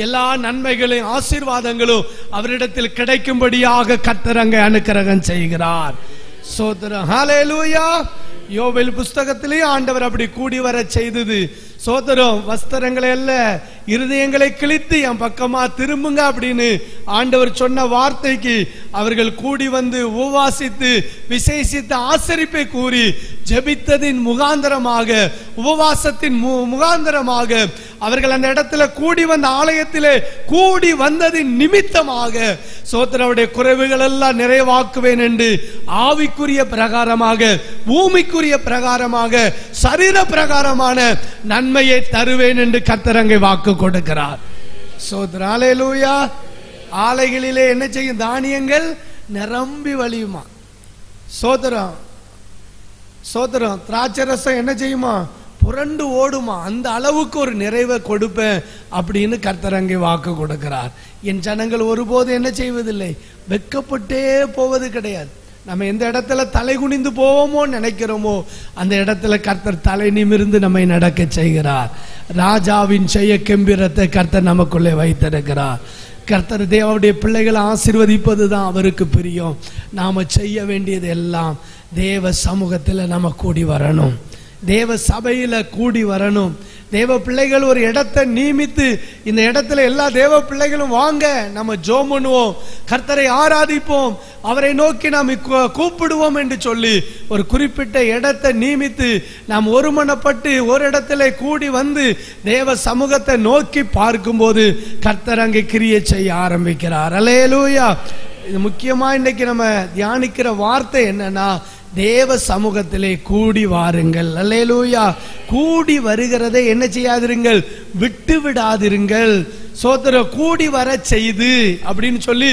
எல்லா நன்மைகளையும் ஆசீர்வாதங்களும் அவரிடத்தில் கிடைக்கும்படியாக கர்த்தர் அங்கே அனுக்கிரகம் செய்கிறார். சோதரன். ஹல்லேலூயா. யோவேல் புஸ்தகத்திலேயே ஆண்டவர் அப்படி கூடி வர செய்தது. சோதரம். வஸ்திரங்களை அல்ல, இருதயங்களை கிழித்து என் பக்கமா திரும்புங்க அப்படின்னு ஆண்டவர் சொன்ன வார்த்தைக்கு அவர்கள் கூடி வந்து உபவாசித்து விசேஷித்த ஆசரிப்பை கூறி ஜெபித்ததின் முகாந்தரமாக, உபவாசத்தின் முகாந்தரமாக அவர்கள் அந்த இடத்துல கூடி வந்த ஆலயத்திலே கூடி வந்ததின் நிமித்தமாக சோதரவுடைய குறைவுகள் எல்லாம் நிறைவாக்குவேன் என்று ஆவிக்குரிய பிரகாரமாக, பூமிக்குரிய பிரகாரமாக, சரீர பிரகாரமான நன்மையை தருவேன் என்று கர்த்தர் அங்கே வாக்கு கொடுக்கிறார். சோதரன். அல்லேலூயா. ஆலைகளிலே என்ன செய்யும்? தானியங்கள் நிரம்பி வழியுமா. சோதரம். சோதரம். திராட்சை ரசம் என்ன செய்யுமா? புரண்டு ஓடுமா. அந்த அளவுக்கு ஒரு நிறைவை கொடுப்பேன் அப்படின்னு கர்த்தர் அங்கே வாக்கு கொடுக்கிறார். என் ஜனங்கள் ஒருபோது என்ன செய்வதில்லை, வெட்கப்பட்டே போவது கிடையாது. நம்ம எந்த இடத்துல தலை குனிந்து போவோமோ நினைக்கிறோமோ அந்த இடத்துல கர்த்தர் தலை நிமிர்ந்து நம்மை நடக்க செய்கிறார். ராஜாவின் செய்ய கெம்பிரத்தை கர்த்தர் நமக்குள்ளே வைத்திருக்கிறார். கர்த்தர் தேவனுடைய பிள்ளைகளை ஆசீர்வதிப்பது தான் அவருக்கு பிரியம். நாம செய்ய வேண்டியது எல்லாம் தேவ சமூகத்தில் நம்ம கூடி வரணும். தேவ சபையில கூடி வரணும். தேவ பிள்ளைகள் ஒரு இடத்தை நியமித்து இந்த இடத்துல எல்லா தேவ பிள்ளைகளும் வாங்க, நம்ம ஜெபம் பண்ணுவோம், கர்த்தரை ஆராதிப்போம், அவரை நோக்கி நாம் கூப்பிடுவோம் என்று சொல்லி ஒரு குறிப்பிட்ட இடத்தை நியமித்து நாம் ஒருமனப்பட்டு ஒரு இடத்துல கூடி வந்து தேவ சமூகத்தை நோக்கி பார்க்கும்போது கர்த்தர் அங்கே கிரியை செய்ய ஆரம்பிக்கிறார். அல்லேலூயா. இது முக்கியமா இன்னைக்கு நம்ம தியானிக்கிற வார்த்தை என்னன்னா, தேவ சமூகத்திலே கூடி வாருங்கள். அல்லேலூயா. கூடி வருகிறதை என்ன செய்யாதிருங்கள், விட்டு விடாதிருங்கள். சோதரம் கூடி வர செய்து அப்படின்னு சொல்லி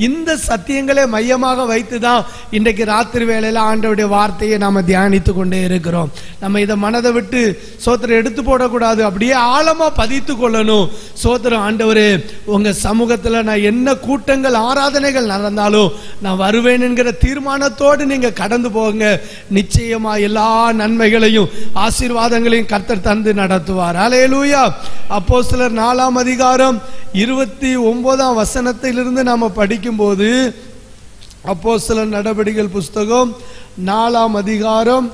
இந்த சத்தியங்களை மையமாக வைத்துதான் இன்றைக்கு ராத்திரி வேளையில ஆண்டவருடைய வார்த்தையை நாம தியானித்து கொண்டே இருக்கிறோம். நம்ம இதை மனதை விட்டு சோதரம் எடுத்து போடக்கூடாது, அப்படியே ஆழமா பதித்து கொள்ளணும். சோதரம், ஆண்டவரே உங்க சமூகத்துல நான் என்ன கூட்டங்கள் ஆராதனைகள் நடந்தாலும் நான் வருவேன் என்கிற தீர்மானத்தோடு நீங்க கடந்து போங்க. நிச்சயமா எல்லா நன்மைகளையும் ஆசீர்வாதங்களையும் கர்த்தர் தந்து நடத்துவார். அல்லேலூயா. அப்போஸ்தலர் 4ஆம் அதிகாரம் 29ஆம் வசனத்திலிருந்து நாம படிக்கும் போது, அப்போஸ்தலர் நடபடிகள் புஸ்தகம் 4ஆம் அதிகாரம்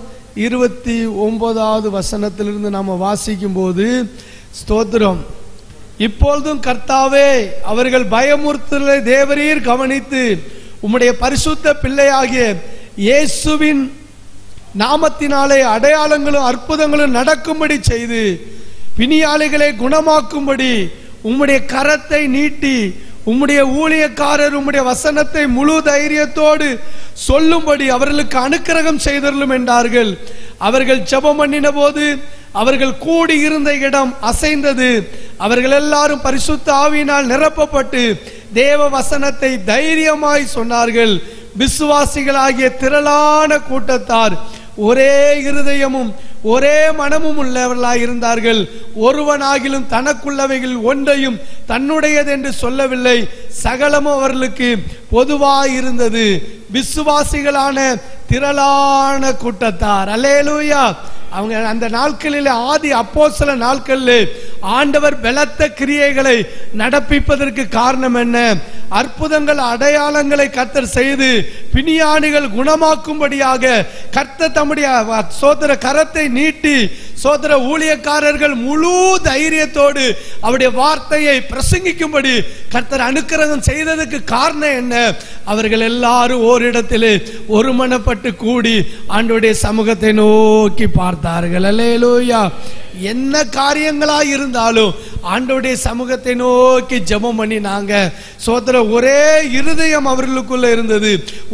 29வது வசனத்திலிருந்து நாம வாசிக்கும் போது, ஸ்தோத்திரம், இப்பொழுதும் கர்த்தாவே அவர்கள் பயமுறுத்தலை தேவரீர் கவனித்து உம்முடைய பரிசுத்த பிள்ளையாகிய இயேசுவின் நாமத்தினாலே அடையாளங்களும் அற்புதங்களும் நடக்கும்படி செய்து பிணியாளிகளை குணமாக்கும்படி உம்முடைய கரத்தை நீட்டி உம்முடைய ஊழியக்காரர் உம்முடைய வசனத்தை முழு தைரியத்தோடு சொல்லும்படி அவர்களுக்கு அனுக்கிரகம் செய்தருளும் என்றார்கள். அவர்கள் ஜெபம் பண்ணின போது அவர்கள் கூடி இருந்த இடம் அசைந்தது. அவர்கள் எல்லாரும் பரிசுத்த ஆவியினால் நிரப்பப்பட்டு தேவ வசனத்தை தைரியமாய் சொன்னார்கள். விசுவாசிகளாகிய திரளான கூட்டத்தார் ஒரே இருதயமும் ஒரே மனமும் உள்ளவர்களாய் இருந்தார்கள். ஒருவனாகிலும் தனக்குள்ளவைகள் ஒன்றையும் தன்னுடையது என்று சொல்லவில்லை, சகலமும் அவர்களுக்கு பொதுவாய் இருந்தது. விசுவாசிகளான திரளான கூட்டத்தார். அல்லேலூயா. அவங்க அந்த நாட்களில் ஆதி அப்போஸ்தல நாட்களில் ஆண்டவர் பலத்த கிரியைகளை நடப்பிப்பதற்கு காரணம் என்ன? அற்புதங்கள் அடையாளங்களை கர்த்தர் செய்து பிணியானிகள் குணமாக்கும்படியாக கர்த்தர் தம்முடைய சோதர கரத்தை நீட்டி சோதர ஊழியக்காரர்கள் முழு தைரியத்தோடு அவருடைய வார்த்தையை பிரசங்கிக்கும்படி கர்த்தர் அனுக்கிரகம் செய்ததுக்கு காரணம் என்ன? அவர்கள் எல்லாரும் ஓரிடத்திலே ஒருமனப்பட்டு கூடி ஆண்டவருடைய சமூகத்தை நோக்கி பார்த்தார்கள். அல்லேலூயா. என்ன காரியங்களாய் இருந்தாலும் ஆண்டவருடைய சமூகத்தை நோக்கி ஜெபம் பண்ணினாங்க. சோதர ஒரே இருதயம் அவர்களுக்குள்ள இருந்தது,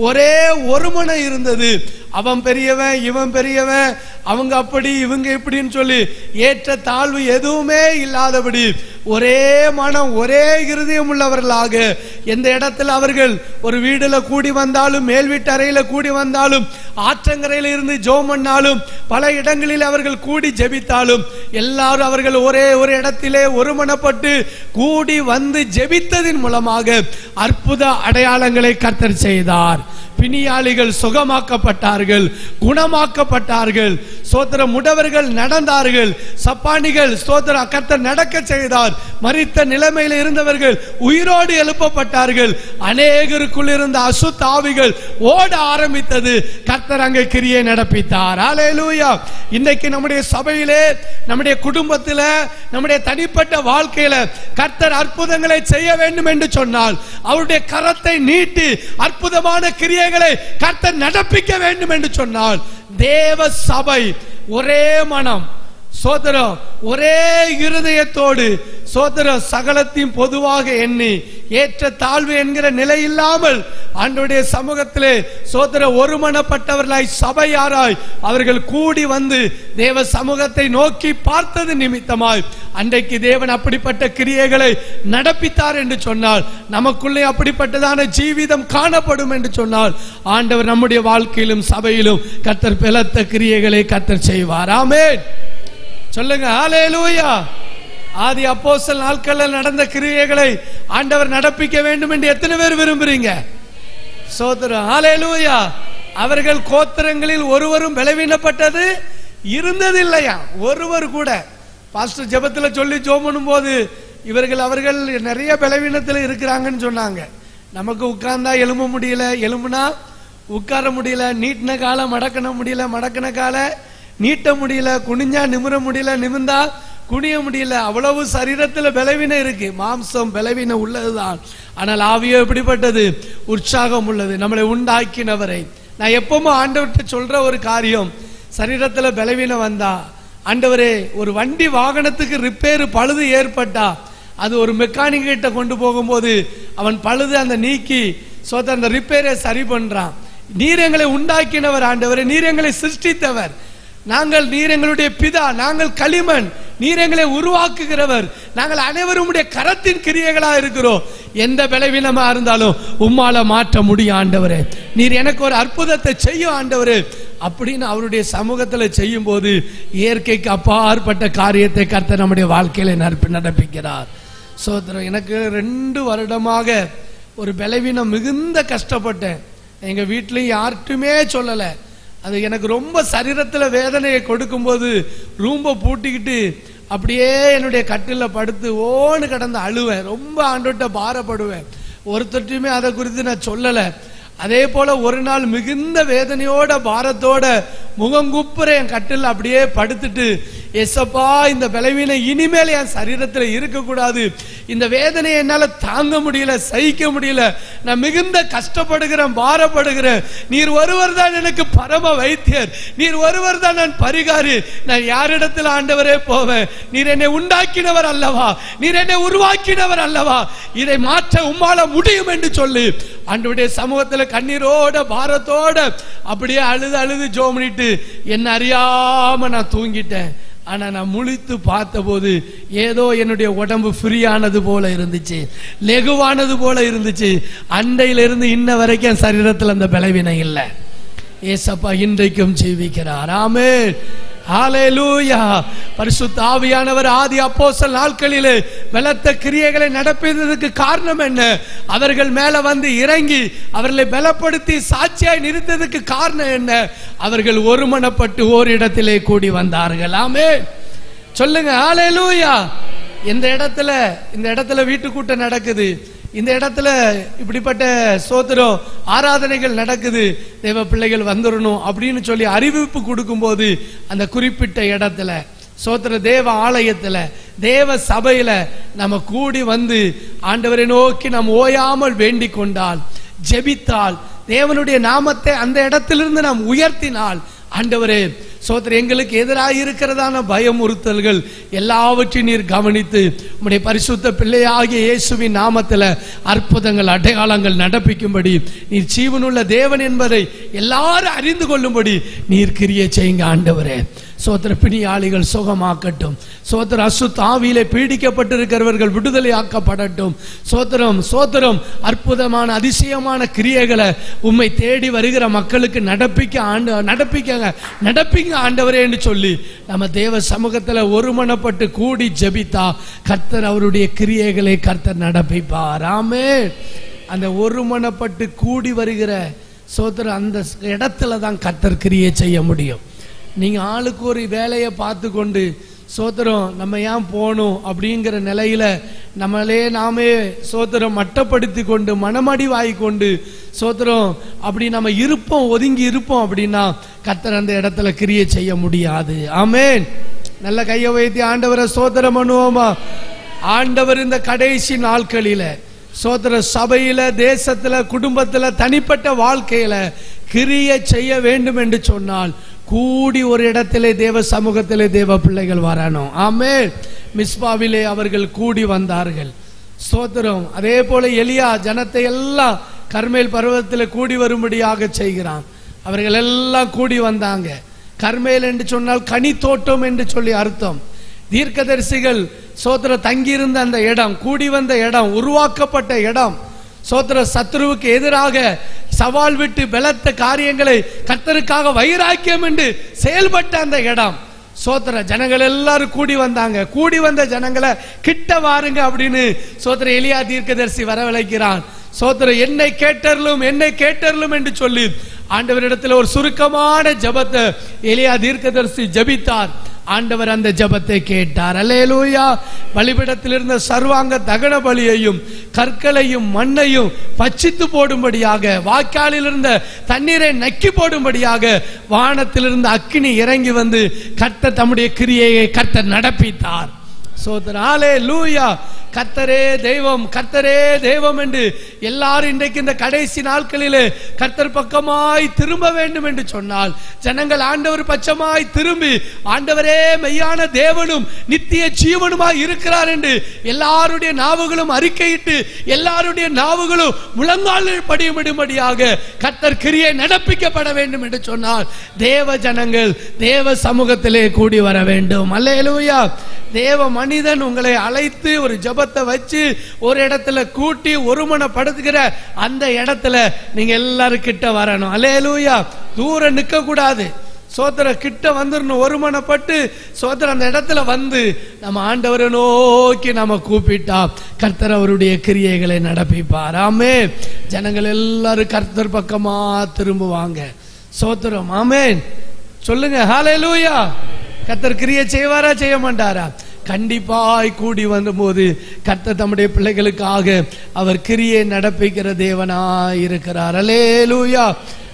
ஒரே ஒருமனை இருந்தது. அவன் பெரியவன் இவன் பெரியவன், அவங்க அப்படி இவங்க இப்படின்னு சொல்லி ஏற்ற தாழ்வு எதுவுமே இல்லாதபடி ஒரே மனம் ஒரே இருதயம் உள்ளவர்களாக எந்த இடத்துல அவர்கள் ஒரு வீடுல கூடி வந்தாலும், மேல் வீட்டு அறையில கூடி வந்தாலும், ஆற்றங்கரையில இருந்து ஜெபம் பண்ணாலும், பல இடங்களில் அவர்கள் கூடி ஜெபித்தாலும் எல்லாரும் அவர்கள் ஒரே ஒரு இடத்திலே ஒருமனப்பட்டு கூடி வந்து ஜெபித்ததின் மூலமாக அற்புத அடையாளங்களை கர்த்தர் செய்தார். பிணியாளிகள் சுகமாக்கப்பட்டார்கள், குணமாக்கப்பட்டார்கள். சோதர முடவர்கள் நடந்தார்கள், சப்பானிகள் சோதர கர்த்தர் நடக்க செய்தார். மரித்த நிலைமையில் இருந்தவர்கள் உயிரோடு எழுப்பப்பட்டார்கள். அநேகருக்குள் இருந்த அசுத்த ஆவிகள் ஓட ஆரம்பித்தது. கர்த்தர் அங்கே கிரியை நடப்பித்தார். அல்லேலூயா. இன்னைக்கு நம்முடைய சபையிலே, நம்முடைய குடும்பத்தில், நம்முடைய தனிப்பட்ட வாழ்க்கையில கர்த்தர் அற்புதங்களை செய்ய வேண்டும் என்று சொன்னால் அவருடைய கரத்தை நீட்டி அற்புதமான கிரியை கர்த்தர் நடப்பிக்க வேண்டும் என்று சொன்னால் தேவ சபை ஒரே மனம், சோதரம் ஒரே இருதயத்தோடு, சோதரம் சகலத்தையும் பொதுவாக எண்ணி ஏற்ற தாழ்வு என்கிற நிலை இல்லாமல் ஆண்டவருடைய சமூகத்திலே சோதர ஒருமனப்பட்டவர்களாய் சபையாராய் அவர்கள் கூடி வந்து தேவ சமூகத்தை நோக்கி பார்த்தது நிமித்தமாய் அன்றைக்கு தேவன் அப்படிப்பட்ட கிரியைகளை நடப்பித்தார் என்று சொன்னால், நமக்குள்ளே அப்படிப்பட்டதான ஜீவிதம் காணப்படும் என்று சொன்னால், ஆண்டவர் நம்முடைய வாழ்க்கையிலும் சபையிலும் கர்த்தர் பலத்த கிரியைகளை கர்த்தர் செய்வார். ஆமென். சொல்லுங்க ஹல்லேலூயா. ஆதி அப்போஸ்தலர் நாட்களில் நடந்த கிரியைகளை ஆண்டவர் நடப்பிக்க வேண்டும் என்று எத்தனை பேர் விரும்புறீங்க? சோதரம் ஹல்லேலூயா. அவர்கள் கோத்திரங்களில் ஒருவரும் பலவீனப்பட்டது இருந்ததில்லையா, ஒருவர் கூட. பாஸ்டர் ஜெபத்தில் சொல்லி ஜெபம் பண்ணும் போது அவர்கள் நிறைய பலவீனத்தில் இருக்கிறாங்கன்னு சொன்னாங்க. நமக்கு உட்கார்ந்தா எழும்ப முடியல, எழும்புனா உட்கார முடியல, நீட்டின கால மடக்கண முடியல, மடக்கின கால நீட்ட முடியல, குனிஞ்சா நிமிர முடியல, நிமிர்ந்தா குனிய முடியல. அவ்வளவு சரீரத்தில் பலவீனம் இருக்கு. மாம்சம் பலவீனம் உள்ளதுதான், ஆனால் ஆவியோ எப்படிப்பட்டது? உற்சாகம் உள்ளது. நம்மளை உண்டாக்கினவரை நான் எப்பவும் ஆண்டவர்கிட்ட சொல்ற ஒரு காரியம், சரீரத்தில் பலவீனம் வந்தா, ஆண்டவரே ஒரு வண்டி வாகனத்துக்கு ரிப்பேர் பழுது ஏற்பட்டா அது ஒரு மெக்கானிக் கிட்ட கொண்டு போகும்போது அவன் பழுது அந்த நீக்கி அந்த ரிப்பேரை சரி பண்றான். நீர் எங்களை உண்டாக்கினவர் ஆண்டவரே, நீர் எங்களை சிருஷ்டித்தவர், நீர் எங்களுடைய பிதா, நாங்கள் களிமண், நீர் எங்களை உருவாக்குகிறவர், நாங்கள் அனைவரும் உடைய கரத்தின் கிரியைகளா இருக்கிறோம். எந்த பலவீனமா இருந்தாலும் உம்மால மாற்ற முடியும் ஆண்டவரே, நீர் எனக்கு ஒரு அற்புதத்தை செய்யும் ஆண்டவரே அப்படின்னு அவருடைய சமூகத்தில் செய்யும் போது இயற்கைக்கு அப்பாற்பட்ட காரியத்தை கர்த்தர் நம்முடைய வாழ்க்கையில நடப்பிக்கிறார். சோதரம், எனக்கு 2 வருடமாக ஒரு பலவீனம் மிகுந்த கஷ்டப்பட்டேன். எங்க வீட்லயும் யார்ட்டுமே சொல்லல. அது எனக்கு ரொம்ப சரீரத்தில் வேதனையை கொடுக்கும் போது ரூம்ப பூட்டிக்கிட்டு அப்படியே என்னுடைய கட்டில படுத்து ஓன்னு கடந்து அழுவேன். ரொம்ப ஆண்டோட்ட பாரப்படுவேன். ஒருத்தருமே அதை குறித்து நான் சொல்லல. அதே போல ஒரு நாள் மிகுந்த வேதனையோட பாரத்தோட முகங்குப்புற என் கட்டில் அப்படியே படுத்துட்டு, எசப்பா இந்த பலவீனம் இனிமேல் என் சரீரத்தில் இருக்கக்கூடாது, இந்த வேதனையை என்னால தாங்க முடியல, சகிக்க முடியல, நான் மிகுந்த கஷ்டப்படுகிறேன், பாரப்படுகிறேன். நீர் ஒருவர் தான் எனக்கு பரம வைத்தியர், நீர் ஒருவர் தான் நான் பரிகாரி, நான் யாரிடத்தில் ஆண்டவரே போவேன்? நீர் என்னை உண்டாக்கினவர் அல்லவா, நீர் என்னை உருவாக்கினவர் அல்லவா, இதை மாற்ற உம்மால முடியும் என்று சொல்லி ஆண்டவருடைய சமூகத்தில் கண்ணீரோட பாரத்தோட அப்படியே அழுது அழுது ஜெபம் பண்ணிட்டு என்ன அறியாம நான் தூங்கிட்டேன். ஆனா நான் முழித்து பார்த்த போது ஏதோ என்னுடைய உடம்பு ஃப்ரீயானது போல இருந்துச்சு, லெகுவானது போல இருந்துச்சு. அண்டையிலிருந்து இன்ன வரைக்கும் சரீரத்தில் அந்த பலவீனம் இல்லை. ஏசப்பா இன்றைக்கும் ஜீவிக்கிறார். ஆமென், ஹல்லேலூயா. பரிசுத்த ஆவியானவர் ஆதி அப்போஸ்தலர் நாட்களிலே பலத்த கிரியைகளை நடப்பித்ததற்கு காரணம் என்ன? அவர்கள் மேல வந்து இறங்கி அவர்களை பலப்படுத்தி சாட்சியாய் நிறுத்ததுக்கு காரணம் என்ன? அவர்கள் ஒருமனப்பட்டு ஓரிடத்திலே கூடி வந்தார்கள். ஆமென், சொல்லுங்க ஹல்லேலூயா. இந்த இடத்துல வீட்டு கூட்டம் நடக்குது, இந்த இடத்துல இப்படிப்பட்ட சோத்திரம் ஆராதனைகள் நடக்குது, தேவ பிள்ளைகள் வந்துடணும் அப்படின்னு சொல்லி அறிவிப்பு கொடுக்கும் போது அந்த குறிப்பிட்ட இடத்துல சோத்திர தேவ ஆலயத்துல தேவ சபையில நம்ம கூடி வந்து ஆண்டவரை நோக்கி நாம் ஓயாமல் வேண்டிக் கொண்டால், ஜெபித்தால், தேவனுடைய நாமத்தை அந்த இடத்திலிருந்து நாம் உயர்த்தினால், ஆண்டவரே சோதர எங்களுக்கு எதிராக இருக்கிறதான பயமுறுத்தல்கள் எல்லாவற்றையும் நீர் கவனித்து உம்முடைய பரிசுத்த பிள்ளையாகிய இயேசுவின் நாமத்தில் அற்புதங்கள் அடையாளங்கள் நடப்பிக்கும்படி நீர் ஜீவனுள்ள தேவன் என்பதை எல்லாரும் அறிந்து கொள்ளும்படி நீர் கிரியை செய்யுங்க ஆண்டவரே. சோத்திர பிணியாளிகள் சுகமாக்கட்டும், சோத்திர அசுத்த ஆவியிலே பீடிக்கப்பட்டிருக்கிறவர்கள் விடுதலை ஆக்கப்படட்டும். சோத்திரம் சோத்திரம் அற்புதமான அதிசயமான கிரியைகளை உம்மை தேடி வருகிற மக்களுக்கு நடப்பிக்க ஆண்டவரே என்று சொல்லி நம்ம தேவ சமூகத்தில் ஒருமனப்பட்டு கூடி ஜெபித்தா கர்த்தர் அவருடைய கிரியைகளை கர்த்தர் நடப்பிப்பார். ஆமென். அந்த ஒருமனப்பட்டு கூடி வருகிற சோத்திர அந்த இடத்துல தான் கர்த்தர் கிரியை செய்ய முடியும். நீங்க ஆளுக்கு ஒரு வேலையை பார்த்து கொண்டு சோத்திரம் நம்ம ஏன் போகணும் அப்படிங்கிற நிலையில நாமே சோத்திரம் மட்டப்படுத்தி கொண்டு மனமடிவாய் கொண்டு சோத்திரம் அப்படி நம்ம ஒதுங்கி இருப்போம் அப்படின்னா கர்த்தர் அந்த இடத்துல கிரியை செய்ய முடியாது. ஆமென். நல்ல கையை வைத்து ஆண்டவரை சோத்திரம் பண்ணுவோமா? ஆண்டவர் இந்த கடைசி நாட்களில சோத்திர சபையில, தேசத்துல, குடும்பத்துல, தனிப்பட்ட வாழ்க்கையில கிரியை செய்ய வேண்டும் என்று சொன்னால் கூடி ஒரு இடத்திலே தேவ சமூகத்திலே தேவ பிள்ளைகள் வரணும். ஆமென். மிஸ்பாவிலே அவர்கள் கூடி வந்தார்கள். ஸ்தோத்திரம். அதே போல எலியா ஜனத்தை எல்லாம் கர்மேல் பர்வதத்தில் கூடி வரும்படியாக செய்கிறான். அவர்கள் எல்லாம் கூடி வந்தாங்க. கர்மேல் என்று சொன்னால் கனி தோட்டம் என்று சொல்லி அர்த்தம். தீர்க்கதரிசிகள் சோத்திர தங்கியிருந்த அந்த இடம், கூடி வந்த இடம், உருவாக்கப்பட்ட இடம். சோத்திர சத்துருவுக்கு எதிராக சவால் விட்டு பலத்த காரியங்களை கர்த்தருக்காக வைராக்கியம் என்று செயல்பட்ட அந்த இடம். சோத்திர ஜனங்கள் எல்லாரும் கூடி வந்தாங்க. கூடி வந்த ஜனங்களை கிட்ட வாருங்க அப்படின்னு சோத்திர எலியா தீர்க்கதரிசி வரவழைக்கிறான். சோத்திர என்னை கேட்டருளும் என்று சொல்லி ஆண்டவரிடத்தில் ஒரு சுருக்கமான ஜெபத்தை எலியா தீர்க்கதரிசி ஜெபித்தார். ஆண்டவர் அந்த ஜெபத்தை கேட்டார். அல்லேலூயா. பலிபீடத்தில் இருந்த சர்வாங்க தகன பலியையும் கற்களையும் மண்ணையும் பட்சித்து போடும்படியாக, வாய்க்காலில் இருந்த தண்ணீரை நக்கி போடும்படியாக வானத்திலிருந்து அக்கினி இறங்கி வந்து கர்த்தர் தம்முடைய கிரியையை கர்த்தர் நடப்பித்தார். சோதரன் ஹல்லேலூயா. கர்த்தரே தெய்வம், கர்த்தரே தெய்வம் என்று எல்லாரும் இன்றைக்கு இந்த கடைசி நாட்களிலே கர்த்தர் பக்கமாய் திரும்ப வேண்டும் என்று சொன்னால், ஜனங்கள் ஆண்டவர் பட்சமாய் திரும்பி ஆண்டவரே மெய்யான தேவனும் நித்திய ஜீவனுமாய் இருக்கிறார் என்று எல்லாருடைய நாவுகளும் அறிக்கையிட்டு எல்லாருடைய நாவுகளும் முழங்காலில் படியும்படியாக கர்த்தர் கிரியை நடப்பிக்கப்பட வேண்டும் என்று சொன்னால், தேவ ஜனங்கள் தேவ சமூகத்திலே கூடி வர வேண்டும். அல்லேலூயா. தேவ மனிதன் உங்களை அழைத்து ஒரு ஜெபத்தை வச்சு ஒரு இடத்துல கூட்டி ஒருமனப்படுத்துகிற அந்த இடத்துல நீங்க எல்லாரும் கிட்ட வரணும். அல்லேலூயா. தூரம் நிற்க கூடாது. சோதர கிட்ட வந்துடணும். ஒருமனப்பட்டு சோதர அந்த இடத்துல வந்து நம்ம ஆண்டவரை நோக்கி நம்ம கூப்பிட்டா கர்த்தர் அவருடைய கிரியைகளை நடப்பிப்பார். ஆமென். ஜனங்கள் எல்லாரும் கர்த்தர் பக்கமா திரும்புவாங்க. சோத்திரம். ஆமென். சொல்லுங்க ஹல்லேலூயா. கர்த்தர் கிரியை செய்வாரா செய்ய மாட்டாரா? கண்டிப்பாய் கூடி வந்தபோது கர்த்தர் தம்முடைய பிள்ளைகளுக்காக அவர் கிரியை நடப்பிக்கிற தேவனாய் இருக்கிறார். அல்லேலூயா.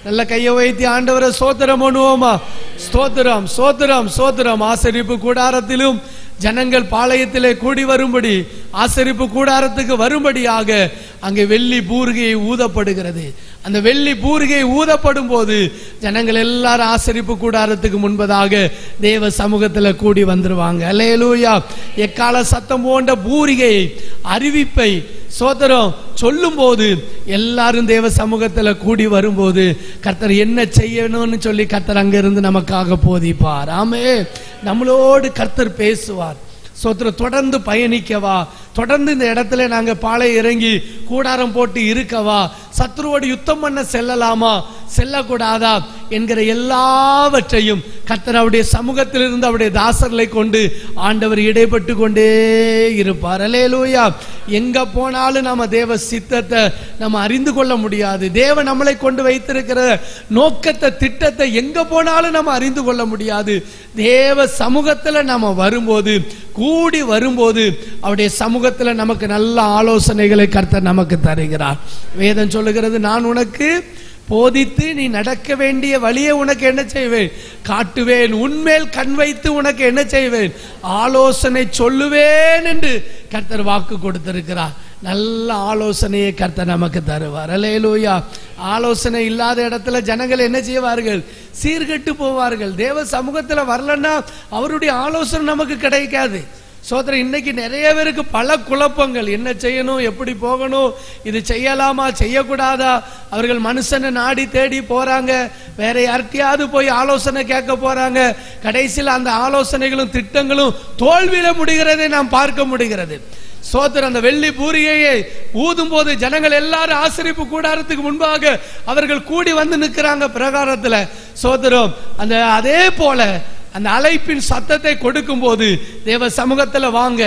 நல்ல கையை வைத்து ஆண்டவரை ஸ்தோத்திரம் பண்ணுவோமா? ஸ்தோத்திரம், ஸ்தோத்திரம், ஸ்தோத்திரம். ஆசரிப்பு கூடாரத்திலும் ஜனங்கள் பாளையத்திலே கூடி வரும்படி, ஆசரிப்பு கூடாரத்துக்கு வரும்படியாக அங்கே வெள்ளி பூரிகை ஊதப்படுகிறது. அந்த வெள்ளி பூரிகை ஊதப்படும் போது ஜனங்கள் எல்லாரும் ஆசரிப்பு கூடாரத்துக்கு முன்பதாக தேவ சமூகத்தில் கூடி வந்துருவாங்க. அல்லேலூயா. எக்கால சத்தம் போன்ற பூரிகை அறிவிப்பை சோதரம் சொல்லும் போது எல்லாரும் தேவ சமூகத்தில் கூடி வரும்போது கர்த்தர் என்ன செய்யணும்னு சொல்லி கர்த்தர் அங்கிருந்து நமக்காக போதிப்பார். ஆமே. நம்மளோடு கர்த்தர் பேசுவார். சோத்திரம். தொடர்ந்து பயணிக்கவா, தொடர்ந்து இந்த இடத்துல நாங்க பாலை இறங்கி கூடாரம் போட்டு இருக்கவா, சத்துருவோடு யுத்தம் பண்ண செல்லலாமா செல்லக்கூடாதா என்கிற எல்லாவற்றையும் கர்த்தர் அவருடைய சமூகத்திலிருந்து அவருடைய தாசர்களை கொண்டு ஆண்டவர் இடைப்பட்டு கொண்டே இருப்பார். அல்லேலூயா. எங்க போனாலும் நம்ம தேவ சித்தத்தை நம்ம அறிந்து கொள்ள முடியாது. தேவன் நம்மளை கொண்டு வைத்திருக்கிற நோக்கத்தை, திட்டத்தை எங்க போனாலும் நம்ம அறிந்து கொள்ள முடியாது. தேவ சமூகத்துல நம்ம வரும்போது, கூடி வரும்போது அவருடைய சமூகத்துல நமக்கு நல்ல ஆலோசனைகளை கர்த்தர் நமக்கு தருகிறார். வேதம் சொல்லுகிறது, நான் உனக்கு போதித்து நீ நடக்க வேண்டிய வழியை உனக்கு என்ன செய்வேன்? காட்டுவேன். உன்மேல் கண் வைத்து உனக்கு என்ன செய்வேன்? ஆலோசனை சொல்லுவேன் என்று கர்த்தர் வாக்கு கொடுத்திருக்கிறார். நல்ல ஆலோசனையை கர்த்தர் நமக்கு தருவார். அல்லேலூயா. ஆலோசனை இல்லாத இடத்துல ஜனங்கள் என்ன செய்வார்கள்? சீர்கெட்டு போவார்கள். தேவ சமூகத்தில் வரலன்னா அவருடைய ஆலோசனை நமக்கு கிடைக்காது. சோதரன். இன்னைக்கு நிறைய பேருக்கு பல குழப்பங்கள். என்ன செய்யணும், எப்படி போகணும், இது செய்யலாமா செய்யக்கூடாதா? அவர்கள் மனுஷனை நாடி தேடி போறாங்க, வேற யார்கிட்டயாவது போய் ஆலோசனை கேட்க போறாங்க. கடைசியில் அந்த ஆலோசனைகளும் திட்டங்களும் தோல்வியில முடிகிறதை நாம் பார்க்க முடிகிறது. சோதரன். அந்த வெள்ளி பூரிகையை ஊதும் போது ஜனங்கள் எல்லாரும் ஆசரிப்பு கூடாரத்துக்கு முன்பாக அவர்கள் கூடி வந்து நிற்கிறாங்க பிரகாரத்துல. சோதரம். அந்த அதே போல அந்த அழைப்பின் சத்தத்தை கொடுக்கும் போது தேவ சமூகத்துல வாங்க,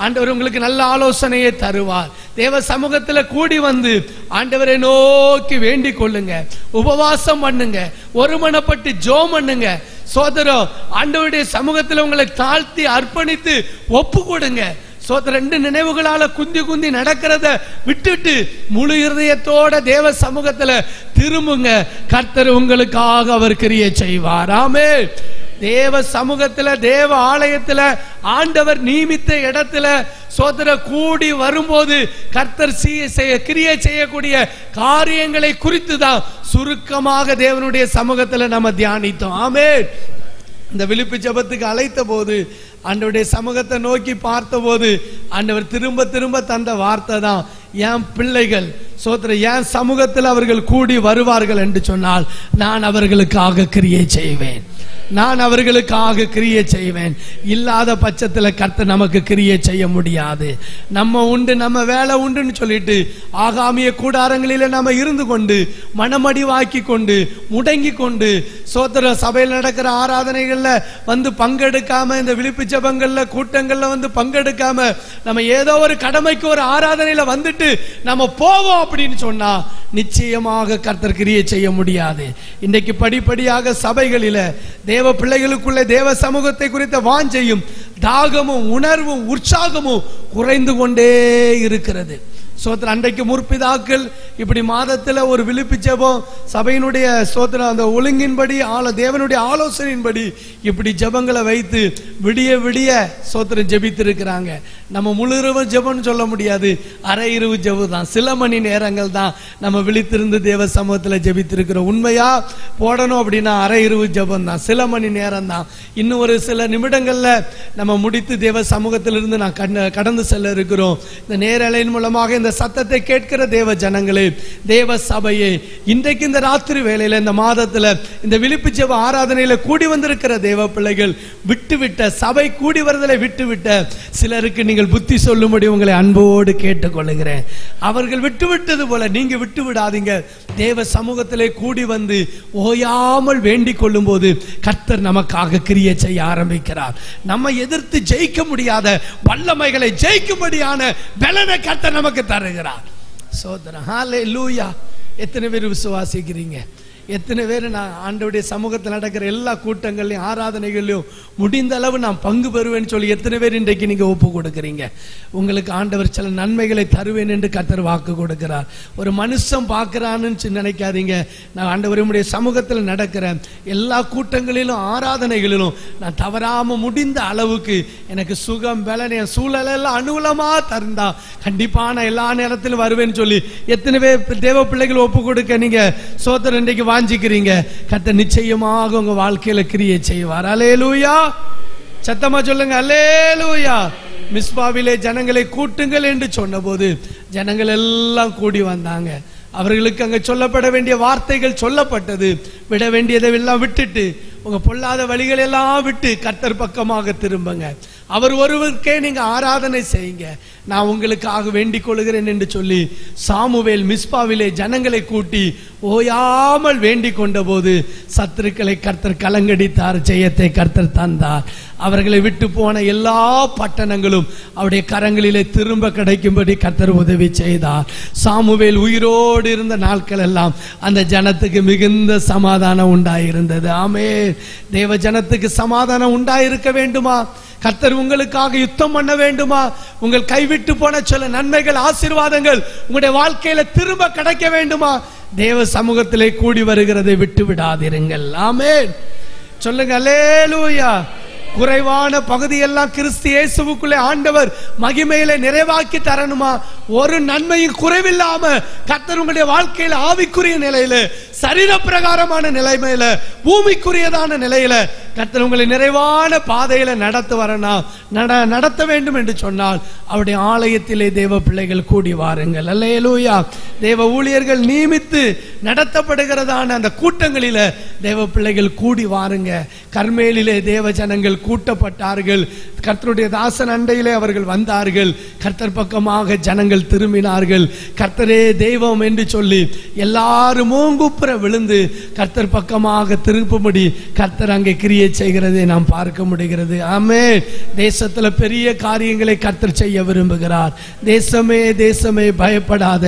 ஆண்டவர் உங்களுக்கு நல்ல ஆலோசனையை தருவார். தேவ சமூகத்துல கூடி வந்து ஆண்டவரை நோக்கி வேண்டிக் கொள்ளுங்க, உபவாசம் பண்ணுங்க, ஒருமனப்பட்டு ஜெபம் பண்ணுங்க. சோதரம். ஆண்டவருடைய சமூகத்துல உங்களை தாழ்த்தி அர்ப்பணித்து ஒப்பு கொடுங்க. சோதர. ரெண்டு நினைவுகளால குந்தி குந்தி நடக்கிறத விட்டுட்டு முழு இருதயத்தோட தேவ சமூகத்துல திரும்புங்க. கர்த்தர் உங்களுக்காக அவர் கிரியை செய்வார். ஆமென். தேவ சமூகத்துல, தேவ ஆலயத்துல, ஆண்டவர் நியமித்த இடத்துல சோதர கூடி வரும்போது கர்த்தர் கிரியை செய்யக்கூடிய காரியங்களை குறித்து தான் சுருக்கமாக தேவனுடைய சமூகத்துல நம்ம தியானித்தோம். ஆமென். இந்த விழிப்பு ஜெபத்துக்கு அழைத்த போது, ஆண்டவருடைய சமூகத்தை நோக்கி பார்த்த போது ஆண்டவர் திரும்ப திரும்ப தந்த வார்த்தை தான், என் பிள்ளைகள் சோதர என் சமூகத்தில் அவர்கள் கூடி வருவார்கள் என்று சொன்னால் நான் அவர்களுக்காக கிரியை செய்வேன், நான் அவர்களுக்காக கிரியை செய்வேன். இல்லாத பட்சத்தில் கர்த்தர் நமக்கு கிரியை செய்ய முடியாது. நம்ம உண்டு, நம்ம வேலை உண்டுன்னு சொல்லிட்டு ஆகாமிய கூடாரங்களில நம்ம இருந்து கொண்டு மனமடிவாக்கி கொண்டு முடங்கி கொண்டு சோதர சபையில் நடக்கிற ஆராதனைகள்ல வந்து பங்கெடுக்காம, இந்த விழிப்பு ஜெபங்கள்ல கூட்டங்கள்ல வந்து பங்கெடுக்காம நம்ம ஏதோ ஒரு கடமைக்கு ஒரு ஆராதனையில வந்துட்டு நம்ம போவோம் அப்படின்னு சொன்னா நிச்சயமாக கர்த்தர் கிரியை செய்ய முடியாது. இன்றைக்கு படிப்படியாக சபைகளில தேவ தேவ பிள்ளைகளுக்குள்ளே தேவ சமூகத்தை குறித்த வாஞ்சையும் தாகமும் உணர்வும் உற்சாகமும் குறைந்து கொண்டே இருக்கிறது. ஸ்தோத்திரம். அன்றைக்கு முற்பிதாக்கள் இப்படி மாதத்தில் ஒரு விழிப்பு ஜெபம் சபையினுடைய ஸ்தோத்திரம் அந்த ஒழுங்கின்படி தேவனுடைய ஆலோசனையின்படி இப்படி ஜெபங்களை வைத்து விடிய விடிய ஸ்தோத்திரம் ஜெபித்திருக்கிறாங்க. நம்ம முழு இரவு ஜெபம்னு சொல்ல முடியாது, அரை இரவு ஜெபம் தான், சில மணி நேரங்கள் தான் நம்ம விழித்திருந்து தேவ சமூகத்தில் ஜெபித்திருக்கிறோம். உண்மையா போடணும் அப்படின்னா அரை இரவு ஜெபம் தான், சில மணி நேரம் தான். இன்னும் ஒரு சில நிமிடங்கள்ல நம்ம முடித்து தேவ சமூகத்திலிருந்து நான் கடந்து செல்ல இருக்கிறோம். இந்த நேரலையின் மூலமாக இந்த சத்தத்தை கேட்கிற தேவ ஜனங்களே, தேவ சபையே, இன்றைக்கு இந்த ராத்திரி வேளையில இந்த மாதத்துல இந்த விழிப்பு ஜெப ஆராதனையில கூடி வந்திருக்கிற தேவ பிள்ளைகள் விட்டுவிட்ட சபை கூடி வருதலை விட்டுவிட்ட சிலருக்கு நீங்கள் புத்தி சொல்லும்படி உங்களை அன்போடு கேட்டுக்கொள்கிறேன். அவர்கள் விட்டுவிட்டது போல நீங்க விட்டு விடாதீங்க. தேவ சமூகத்திலே கூடி வந்து ஓயாமல் வேண்டிக் கொள்ளும் போது கர்த்தர் நமக்காக கிரியை செய்ய ஆரம்பிக்கிறார். நம்ம எதிர்த்து ஜெயிக்க முடியாத வல்லமைகளை ஜெயிக்கும்படியான பலனை கர்த்தர் நமக்கு தருகிறார். சோதரன் ஹல்லேலூயா. எத்தனை பேர் விசுவாசிக்கிறீங்க? எத்தனை பேர் நான் ஆண்டவருடைய சமூகத்தில் நடக்கிற எல்லா கூட்டங்களையும் ஆராதனைகளையும் முடிந்த அளவு நான் பங்கு பெறுவேன்னு சொல்லி எத்தனை பேர் இன்றைக்கு நீங்க ஒப்பு கொடுக்குறீங்க? உங்களுக்கு ஆண்டவர் சில நன்மைகளை தருவேன் என்று கர்த்தர் வாக்கு கொடுக்கிறார். ஒரு மனுஷன் பார்க்கிறான்னு நினைக்காதீங்க. நான் ஆண்டவருடைய சமூகத்தில் நடக்கிற எல்லா கூட்டங்களிலும் ஆராதனைகளிலும் நான் தவறாம முடிந்த அளவுக்கு எனக்கு சுகம் பலன் என் சூழலெல்லாம் அனுகூலமா தந்தா கண்டிப்பா நான் எல்லா நேரத்திலும் வருவேன்னு சொல்லி எத்தனை பேர் தேவ பிள்ளைகள் ஒப்பு கொடுக்க நீங்க சோதரன் இன்றைக்கு வாஞ்சிக்கிறீங்க? கர்த்தர் நிச்சயமாக உங்க வாழ்க்கையில கிரியை செய்வார். அல்லேலூயா. சத்தமா சொல்லுங்க அல்லேலூயா. மிஸ்பாவிலே ஜனங்களை கூட்டுங்கள் என்று சொன்னபோது ஜனங்கள் எல்லாம் கூடி வந்தாங்க. அவர்களுக்கு அங்க சொல்லப்பட வேண்டிய வார்த்தைகள் சொல்லப்பட்டது. விட வேண்டியதை எல்லாம் விட்டுட்டு உங்க பொல்லாத வழிகள் எல்லாம் விட்டு கர்த்தர் பக்கமாக திரும்புங்க. அவர் ஒருவருக்கே நீங்க ஆராதனை செய்யுங்க. நான் உங்களுக்காக வேண்டிக் கொள்கிறேன் என்று சொல்லி சாமுவேல் மிஸ்பாவிலே ஜனங்களை கூட்டி ஓயாமல் வேண்டிக் கொண்ட போது சத்துருக்களை கர்த்தர் கலங்கடித்தார், ஜெயத்தை கர்த்தர் தந்தார். அவர்களை விட்டு போன எல்லா பட்டணங்களும் அவருடைய கரங்களிலே திரும்ப கிடைக்கும்படி கர்த்தர் உதவி செய்தார். சாமுவேல் உயிரோடு இருந்த நாட்கள் எல்லாம் அந்த ஜனத்துக்கு மிகுந்த சமாதானம் உண்டாயிருந்தது. ஆமென். தேவ ஜனத்துக்கு சமாதானம் உண்டாயிருக்க வேண்டுமா? கர்த்தர் உங்களுக்காக யுத்தம் பண்ண வேண்டுமா? உங்கள் கைவிட்டு போன சில நன்மைகள் ஆசீர்வாதங்கள் உங்களுடைய வாழ்க்கையில திரும்ப கிடைக்க வேண்டுமா? தேவ சமூகத்திலே கூடி வருகிறதை விட்டு விடாதிருங்கள். ஆமென். சொல்லுங்க அல்லேலூயா. குறைவான பகுதியெல்லாம் கிறிஸ்து இயேசுவுக்குள்ளே ஆண்டவர் மகிமையில நிறைவாக்கி தரணுமா? ஒரு நன்மையும் குறைவில்லாம கர்த்தர் உங்களுடைய வாழ்க்கையில ஆவிக்குரிய நிலையில சரீர பிரகாரமான நிலைமையில பூமிக்குரியதான நிலையில கர்த்தர் உங்களை நிறைவான பாதையில நடத்த வேண்டும் என்று சொன்னால் அவருடைய ஆலயத்திலே தேவ பிள்ளைகள் கூடி வாருங்கள். அல்லேலூயா. தேவ ஊழியர்கள் நியமித்து நடத்தப்படுகிறதான அந்த கூட்டங்களில தேவ பிள்ளைகள் கூடி வாருங்க. கர்மேலிலே தேவ ஜனங்கள் கூட்டப்பட்டார்கள். கர்த்தருடைய தாசன் அண்டையிலே அவர்கள் வந்தார்கள். கர்த்தர் பக்கமாக ஜனங்கள் திரும்பினார்கள். கர்த்தரே தெய்வம் என்று சொல்லி எல்லாரும் மூங்குப்புற விழுந்து கர்த்தர் பக்கமாக திரும்பும்படி கர்த்தர் அங்கே கிரியை செய்கிறதை நாம் பார்க்க முடிகிறது. ஆமென். தேசத்துல பெரிய காரியங்களை கர்த்தர் செய்ய விரும்புகிறார். தேசமே தேசமே பயப்படாத,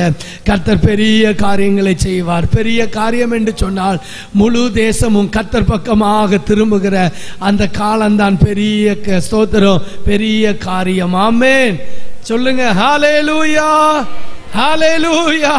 கர்த்தர் பெரிய காரியங்களை செய்வார். பெரிய காரியம் என்று சொன்னால் முழு தேசமும் கர்த்தர் பக்கமாக திரும்புகிற அந்த காலம்தான் பெரிய ஸ்தோத்திரம், பெரிய காரியம். ஆமென். சொல்லுங்க ஹல்லேலூயா. ஹல்லேலூயா.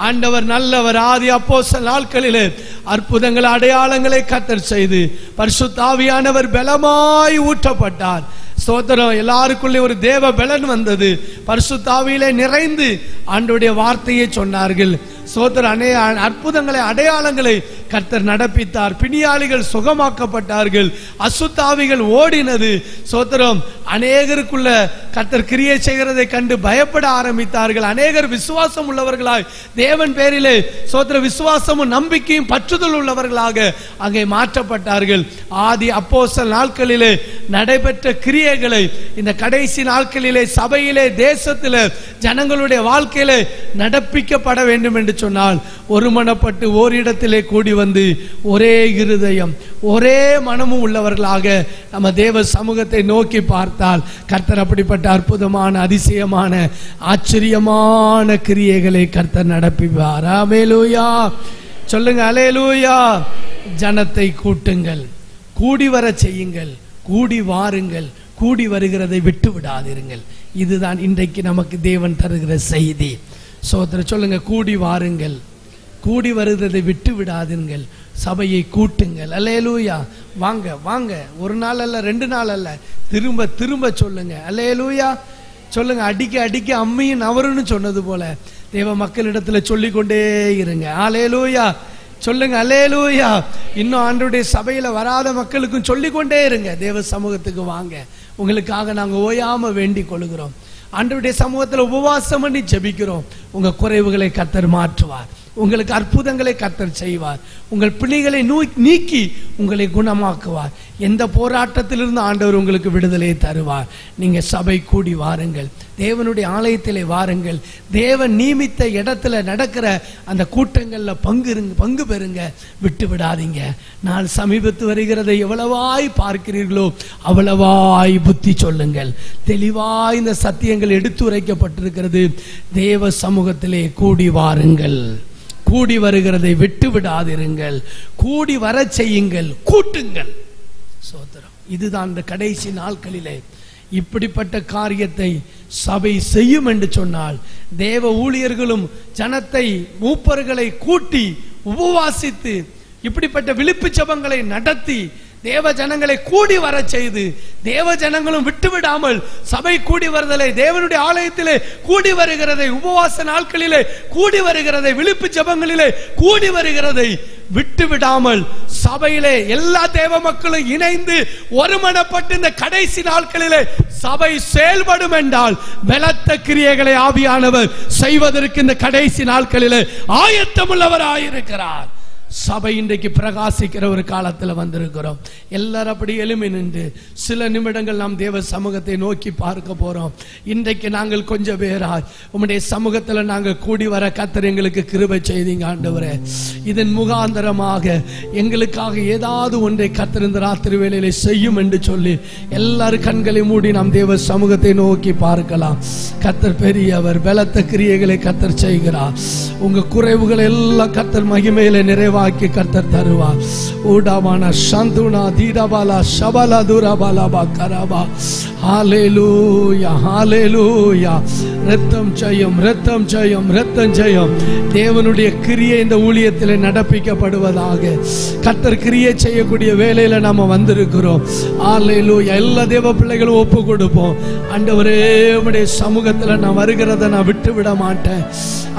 ஆண்டவர் நல்லவர். ஆதி அப்போஸ்தலர் நாட்களிலே அற்புதங்கள் அடையாளங்களை கர்த்தர் செய்து பரிசுத்த ஆவியானவர் பலமாய் ஊற்றப்பட்டார். ஸ்தோத்திரம். எல்லாருக்குள்ளே ஒரு தேவ பலன் வந்தது. பரிசுத்த ஆவியிலே நிறைந்து ஆண்டவருடைய வார்த்தையை சொன்னார்கள். ஸ்தோத்திரம். அற்புதங்களை அடையாளங்களை கர்த்தர் நடப்பித்தார். பிணியாளிகள் சுகமாக்கப்பட்டார்கள். அசுத்தாவிகள் ஓடினது. ஸ்தோத்திரம். அநேகருக்குள்ள கர்த்தர் கிரியை செய்கிறதை கண்டு பயப்பட ஆரம்பித்தார்கள். அநேகர் விசுவாசம் உள்ளவர்களாய் தேவன் பேரிலே ஸ்தோத்திர விசுவாசமும் நம்பிக்கையும் பற்றுதல் உள்ளவர்களாக அங்கே மாற்றப்பட்டார்கள். ஆதி அப்போஸ்தலர் நாட்களிலே நடைபெற்ற கிரியைகளை இந்த கடைசி நாட்களிலே சபையிலே தேசத்திலே ஜனங்களுடைய வாழ்க்கையிலே நடப்பிக்கப்பட வேண்டும் என்று சொன்னால் ஒருமனப்பட்டு ஓரிடத்திலே கூடி வந்து ஒரே இருதயம் ஒரே மனமும் உள்ளவர்களாக நம்ம தேவ சமூகத்தை நோக்கி பார்த்தால் கர்த்தர் அப்படிப்பட்ட அற்புதமான அதிசயமான ஆச்சரியமான கிரியைகளை கர்த்தர் நடப்பிப்பார். அல்லேலூயா. சொல்லுங்க அல்லேலூயா. ஜனத்தை கூட்டுங்கள். கூடி வர செய்யுங்கள், கூடி வாருங்கள், கூடி வருகிறதை விட்டு விடாதீர்கள். இதுதான் இன்றைக்கு நமக்கு தேவன் தருகிற செய்தி. சோதர சொல்லுங்க, கூடி வாருங்கள், கூடி வருகிறதை விட்டு விடாதீர்கள், சபையை கூட்டுங்கள். அல்லேலூயா. வாங்க வாங்க, ஒரு நாள் அல்ல, 2 நாள் அல்ல, திரும்ப திரும்ப சொல்லுங்க. அல்லேலூயா சொல்லுங்க. அடிக்க அடிக்க அம்மியும் நவருன்னு சொன்னது போல தேவ மக்களிடத்துல சொல்லிக்கொண்டே இருங்க. அல்லேலூயா சொல்லுங்க. அல்லேலூயா. இன்னும் ஆண்டவருடைய சபையில வராத மக்களுக்கும் சொல்லிக்கொண்டே இருங்க. தேவ சமூகத்துக்கு வாங்க, உங்களுக்காக நாங்க ஓயாம வேண்டிக் கொள்கிறோம். ஆண்டவருடைய சமூகத்துல உபவாசம் பண்ணி ஜெபிக்கிறோம். உங்க குறைவுகளை கர்த்தர் மாற்றுவார், உங்களுக்கு அற்புதங்களை கர்த்தர் செய்வார், உங்கள் பிணிகளை நீக்கி உங்களை குணமாக்குவார். எந்த போராட்டத்திலிருந்து ஆண்டவர் உங்களுக்கு விடுதலையை தருவார். நீங்க சபை கூடி வாருங்கள், தேவனுடைய ஆலயத்திலே வாருங்கள், தேவன் நியமித்த இடத்துல நடக்கிற அந்த கூட்டங்கள்ல பங்கு பெறுங்க, விட்டு விடாதீங்க. நான் சமீபத்து வருகிறதை எவ்வளவாய் பார்க்கிறீர்களோ அவ்வளவாய் புத்தி சொல்லுங்கள். தெளிவாய் இந்த சத்தியங்கள் எடுத்துரைக்கப்பட்டிருக்கிறது. தேவ சமூகத்திலே கூடி வாருங்கள், கூடி வருகிறதை விட்டு விடாதிருங்கள், கூடி வர செய்யுங்கள், கூட்டுங்கள். சோதரம், இதுதான் இந்த கடைசி நாட்களிலே இப்படிப்பட்ட காரியத்தை சபை செய்யும் என்று சொன்னால், தேவ ஊழியர்களும் ஜனத்தை, மூப்பர்களை கூட்டி உபவாசித்து இப்படிப்பட்ட விழிப்பு ஜெபங்களை நடத்தி தேவ ஜனங்களை கூடி வர செய்து, தேவ ஜனங்களும் விட்டு விடாமல் சபை கூடி வருதலை, தேவனுடைய ஆலயத்திலே கூடி வருகிறதை, உபவாச நாட்களிலே கூடி வருகிறதை, விழிப்பு ஜெபங்களிலே கூடி வருகிறதை விட்டு விடாமல் சபையிலே எல்லா தேவ மக்களும் இணைந்து ஒருமனப்பட்டு இந்த கடைசி நாட்களிலே சபை செயல்படும் என்றால் பலத்த கிரியைகளை ஆவியானவர் செய்வதற்கு இந்த கடைசி நாட்களிலே ஆயத்தமுள்ளவராயிருக்கிறார். சபை இன்றைக்கு பிரகாசிக்கிற ஒரு காலத்தில் வந்திருக்கிறோம். எல்லாரும் அப்படி எழுமி நின்று சில நிமிடங்கள் நாம் தேவ சமூகத்தை நோக்கி பார்க்க போறோம். இன்றைக்கு நாங்கள் கொஞ்சம் பேராய் உம்முடைய சமூகத்தில் நாங்கள் கூடி வர கர்த்தர் எங்களுக்கு கிருபை செய்தீங்க ஆண்டவரே. இதன் முகாந்தரமாக எங்களுக்காக ஏதாவது ஒன்றை கர்த்தர் இந்த ராத்திரி வேளையிலே செய்யும் என்று சொல்லி எல்லாரும் கண்களை மூடி நாம் தேவ சமூகத்தை நோக்கி பார்க்கலாம். கர்த்தர் பெரியவர், பலத்த கிரியைகளை கர்த்தர் செய்கிறார். உங்க குறைவுகள் எல்லாம் கர்த்தர் மகிமையிலே நிறைவாக்கி கர்த்தர் தருவார். ஊடாவான சந்துனா தீரபாலா ஷபலா துரபாலா கரபா. ஹalleluya ஹalleluya. ரத்தம் ஜெயம், ரத்தம் ஜெயம், ரத்தம் ஜெயம். தேவனுடைய கிரியை இந்த ஊழியத்தில் நடப்பிக்கப்படுவதாக. கர்த்தர் கிரியை செய்யக்கூடிய வேளையில நாம வந்திருக்கிறோம். ஹalleluya. எல்லா தேவ பிள்ளைகளும் ஒப்பு கொடுப்போம். ஆண்டவரே, உம்முடைய சமூகத்தில் நான் வருகிறதை நான் விட்டு விட மாட்டேன்.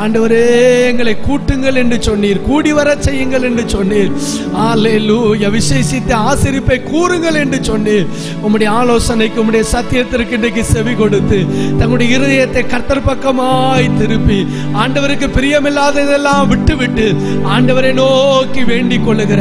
ஆண்டவரே, எங்களை கூட்டுங்கள் என்று சொன்னீர், கூடி வர செய்யுங்கள் என்று சொன்னீர். ஹalleluya. விசேஷித்த ஆசரிப்பை கூறுங்கள் என்று சொன்னீர். உம்முடைய ஆலோசனைக்கு, உம்முடைய சத்தியத்திற்கு இன்றைக்கு செவி கொடுத்து தங்களுடைய இருதயத்தை கர்த்தர் பக்கமாய் திருப்பி ஆண்டவருக்கு பிரியமில்லாததெல்லாம் விட்டு ஆண்டவரை நோக்கி வேண்டிக் கொள்ளுகிற,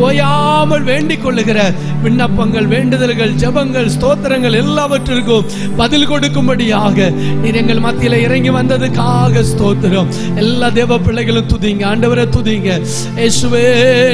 ஓயாமல் வேண்டிக் கொள்ளுகிற விண்ணப்பங்கள், வேண்டுதல்கள், ஜெபங்கள், ஸ்தோத்திரங்கள் எல்லாவற்றிற்கும் பதில் கொடுக்கும்படியாக நீர் எங்கள் மத்தியில இறங்கி வந்ததுக்காக ஸ்தோத்திரம். எல்லா தேவ பிள்ளைகளும் துதிங்க, ஆண்டவரை துதிங்க. இயேசுவே,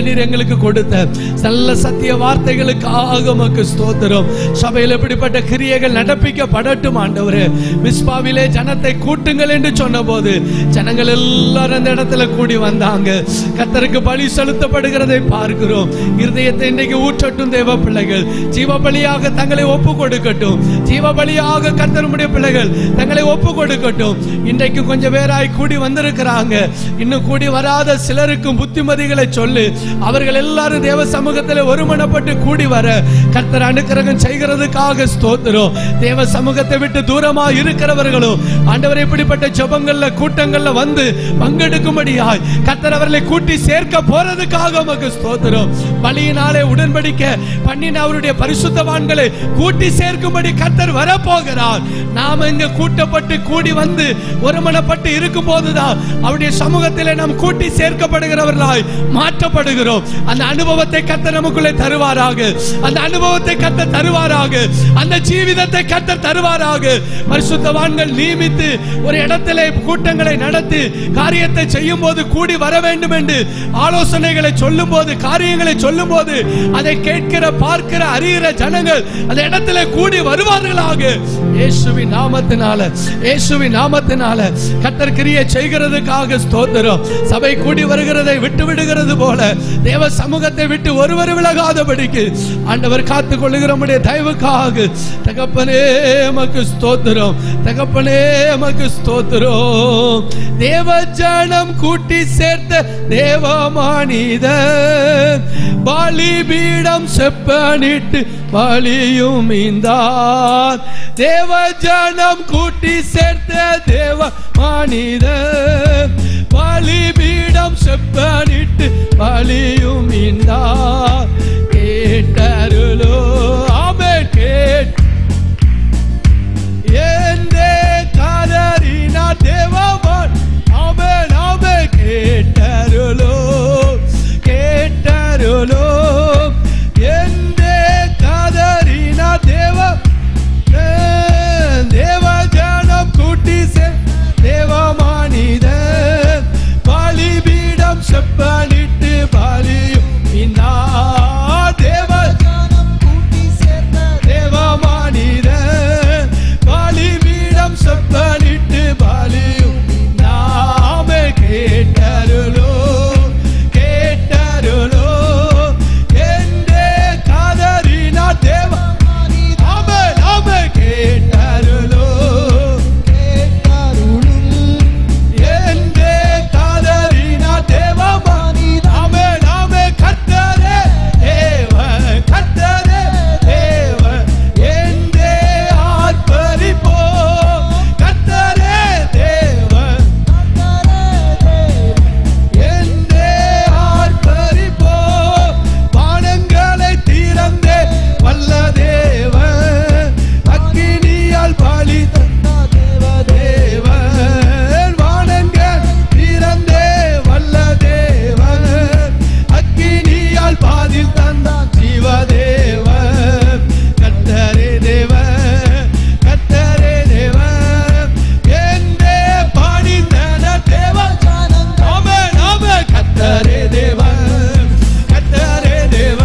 நீர் எங்களுக்கு கொடுத்த நல்ல சத்திய வார்த்தைகளுக்காக உமக்கு ஸ்தோத்திரம். சபையில் எப்படிப்பட்ட கிரியைகள் நடப்பிக்கப்படட்டும் ஆண்டவரே. மிஸ்பாவிலே ஜனத்தை கூட்டுங்கள் என்று சொன்ன போது ஜனங்கள் எல்லாரும் அந்த இடத்துல கூடி வந்தாங்க. கர்த்தருக்கு பலி செலுத்தப்படுகிறதை பார்க்கிறோம். இருதயத்தை இன்றைக்கு ஊற்றட்டும் தேவ பிள்ளைகள். ஜீவ பலியாக தங்களை ஒப்பு கொடுக்கட்டும். ஜீவ பலியாக கர்த்தருடைய பிள்ளைகள் தங்களை ஒப்பு கொடுக்கட்டும். இன்றைக்கு கொஞ்சம் பேராய் கூடி வந்திருக்கிறாங்க. இன்னும் கூடி வராத சிலருக்கும் புத்திமதிகளை சொல்லி அவர்கள் எல்லாரும் தேவ சமூகத்தில் ஒருமனப்பட்டு கூடி வர கர்த்தர் அனுக்கிரகம் செய்கிறதுக்காக ஸ்தோத்திரம். தேவ சமூகத்தை விட்டு தூரமா இருக்கிறவர்களும் ஆண்டவரை இப்படிப்பட்ட ஜெபங்கள்ல, கூட்டங்கள்ல வந்து பங்கெடுக்கும்படியாய் கர்த்தர் அவர்களை கூட்டி சேர்க்க போறதுக்காக உமக்கு ஸ்தோத்திரம். பலியினாலே உடன்படிக்கை பண்ணின அவருடைய பரிசுத்தவான்களை கூட்டி சேர்க்கும்படி கர்த்தர் வரப்போகிறார். நாம இங்க கூட்டப்பட்டு கூடி வந்து ஒருமனப்பட்டு இருக்கும் போதுதான் அவருடைய சமூகத்திலே நாம் கூட்டி சேர்க்கப்படுகிறவர்களாய் மாற்றப்படுகிறோம். அந்த அனுபவத்தை கர்த்தர் நமக்குள்ளே தருவாராக. அந்த அனுபவத்தை கர்த்தர் தருவாராக. அந்த ஜீவிதத்தை கர்த்தர் தருவாராக. பரிசுத்தவான்கள் நியமித்து ஒரு இடத்திலே கூட்டங்களை நடத்தி காரியத்தை செய்யும் போது கூடி வர வேண்டும் என்று ஆலோசனைகளை சொல்லும் போது, காரியங்களை சொல்லும் போது அதை கேட்கிற, பார்க்கிற, அறிகிற ஜனங்கள் அந்த இடத்திலே கூடி வருவார்களாக. இயேசுவின் நாமத்தினால, இயேசுவின் நாமத்தினால கர்த்தர் கிரியை செய்கிறதுக்காக ஸ்தோத்திரம். சபை கூடி வருகிறதை விட்டு விடுகிறது போல தேவ சமூகத்தை விட்டு ஒருவர் விலகாதபடிக்கு ஆண்டவர் காத்துக் கொள்ளுகிற நம்முடைய தயவுக்காக தகப்பனே உமக்கு ஸ்தோத்திரம். தகப்பனே உமக்கு ஸ்தோத்திரம். தேவ ஜனம் கூட்டி சேர்த்த தேவ மனிதன் பலிபீடம் செப்பனிட்டு பலியும் மீந்தார். தேவ ஜனம் கூட்டி சேர்த்த தேவ மனிதன் பலிபீடம் செப்பனிட்டு பலியும் மீந்தார். கேட்டருளோ ஆமென். எந்தே காதரினா தேவமான் ஆமென் ஆமென். கேட்டருளோ கேட்டருளோ எந்தே காதரினா தேவ ஜனம் கூட்டி தேவ மனிதன் பலிபீடம் செப்பனிட்டு பலியும் தேவ ஜனம் கூட்டி சேர்ந்த தேவ மனிதன் பலிபீடம் செப்பனிட்டு பலியும் நாமே. கேட்டருளோ கேட்டருளோ எந்தே காதரினா தேவ ஆமென் ஆமென். கேட்டருளோ எந்தே காதரினா தேவ ஆமென் ஆமென். கர்த்தரே தேவ கர்த்தரே தேவ எந்தே ஆர்ப்பரிப்போ. கர்த்தரே தேவ எந்தே ஆர்ப்பரிப்போ. வானங்களை திறந்தே வல்ல தேவ அக்கினியால் பலி தந்த தேவ தேவன். வானங்கள் திறந்தே வல்ல தேவ அக்கினியால் பாதில் தந்த ஜீவ தேவ. கர்த்தரே தேவ கர்த்தரே தேவ எந்தே பணிந்தன தேவ ஆமென் ஆமென். கர்த்தரே தேவ கர்த்தரே தேவ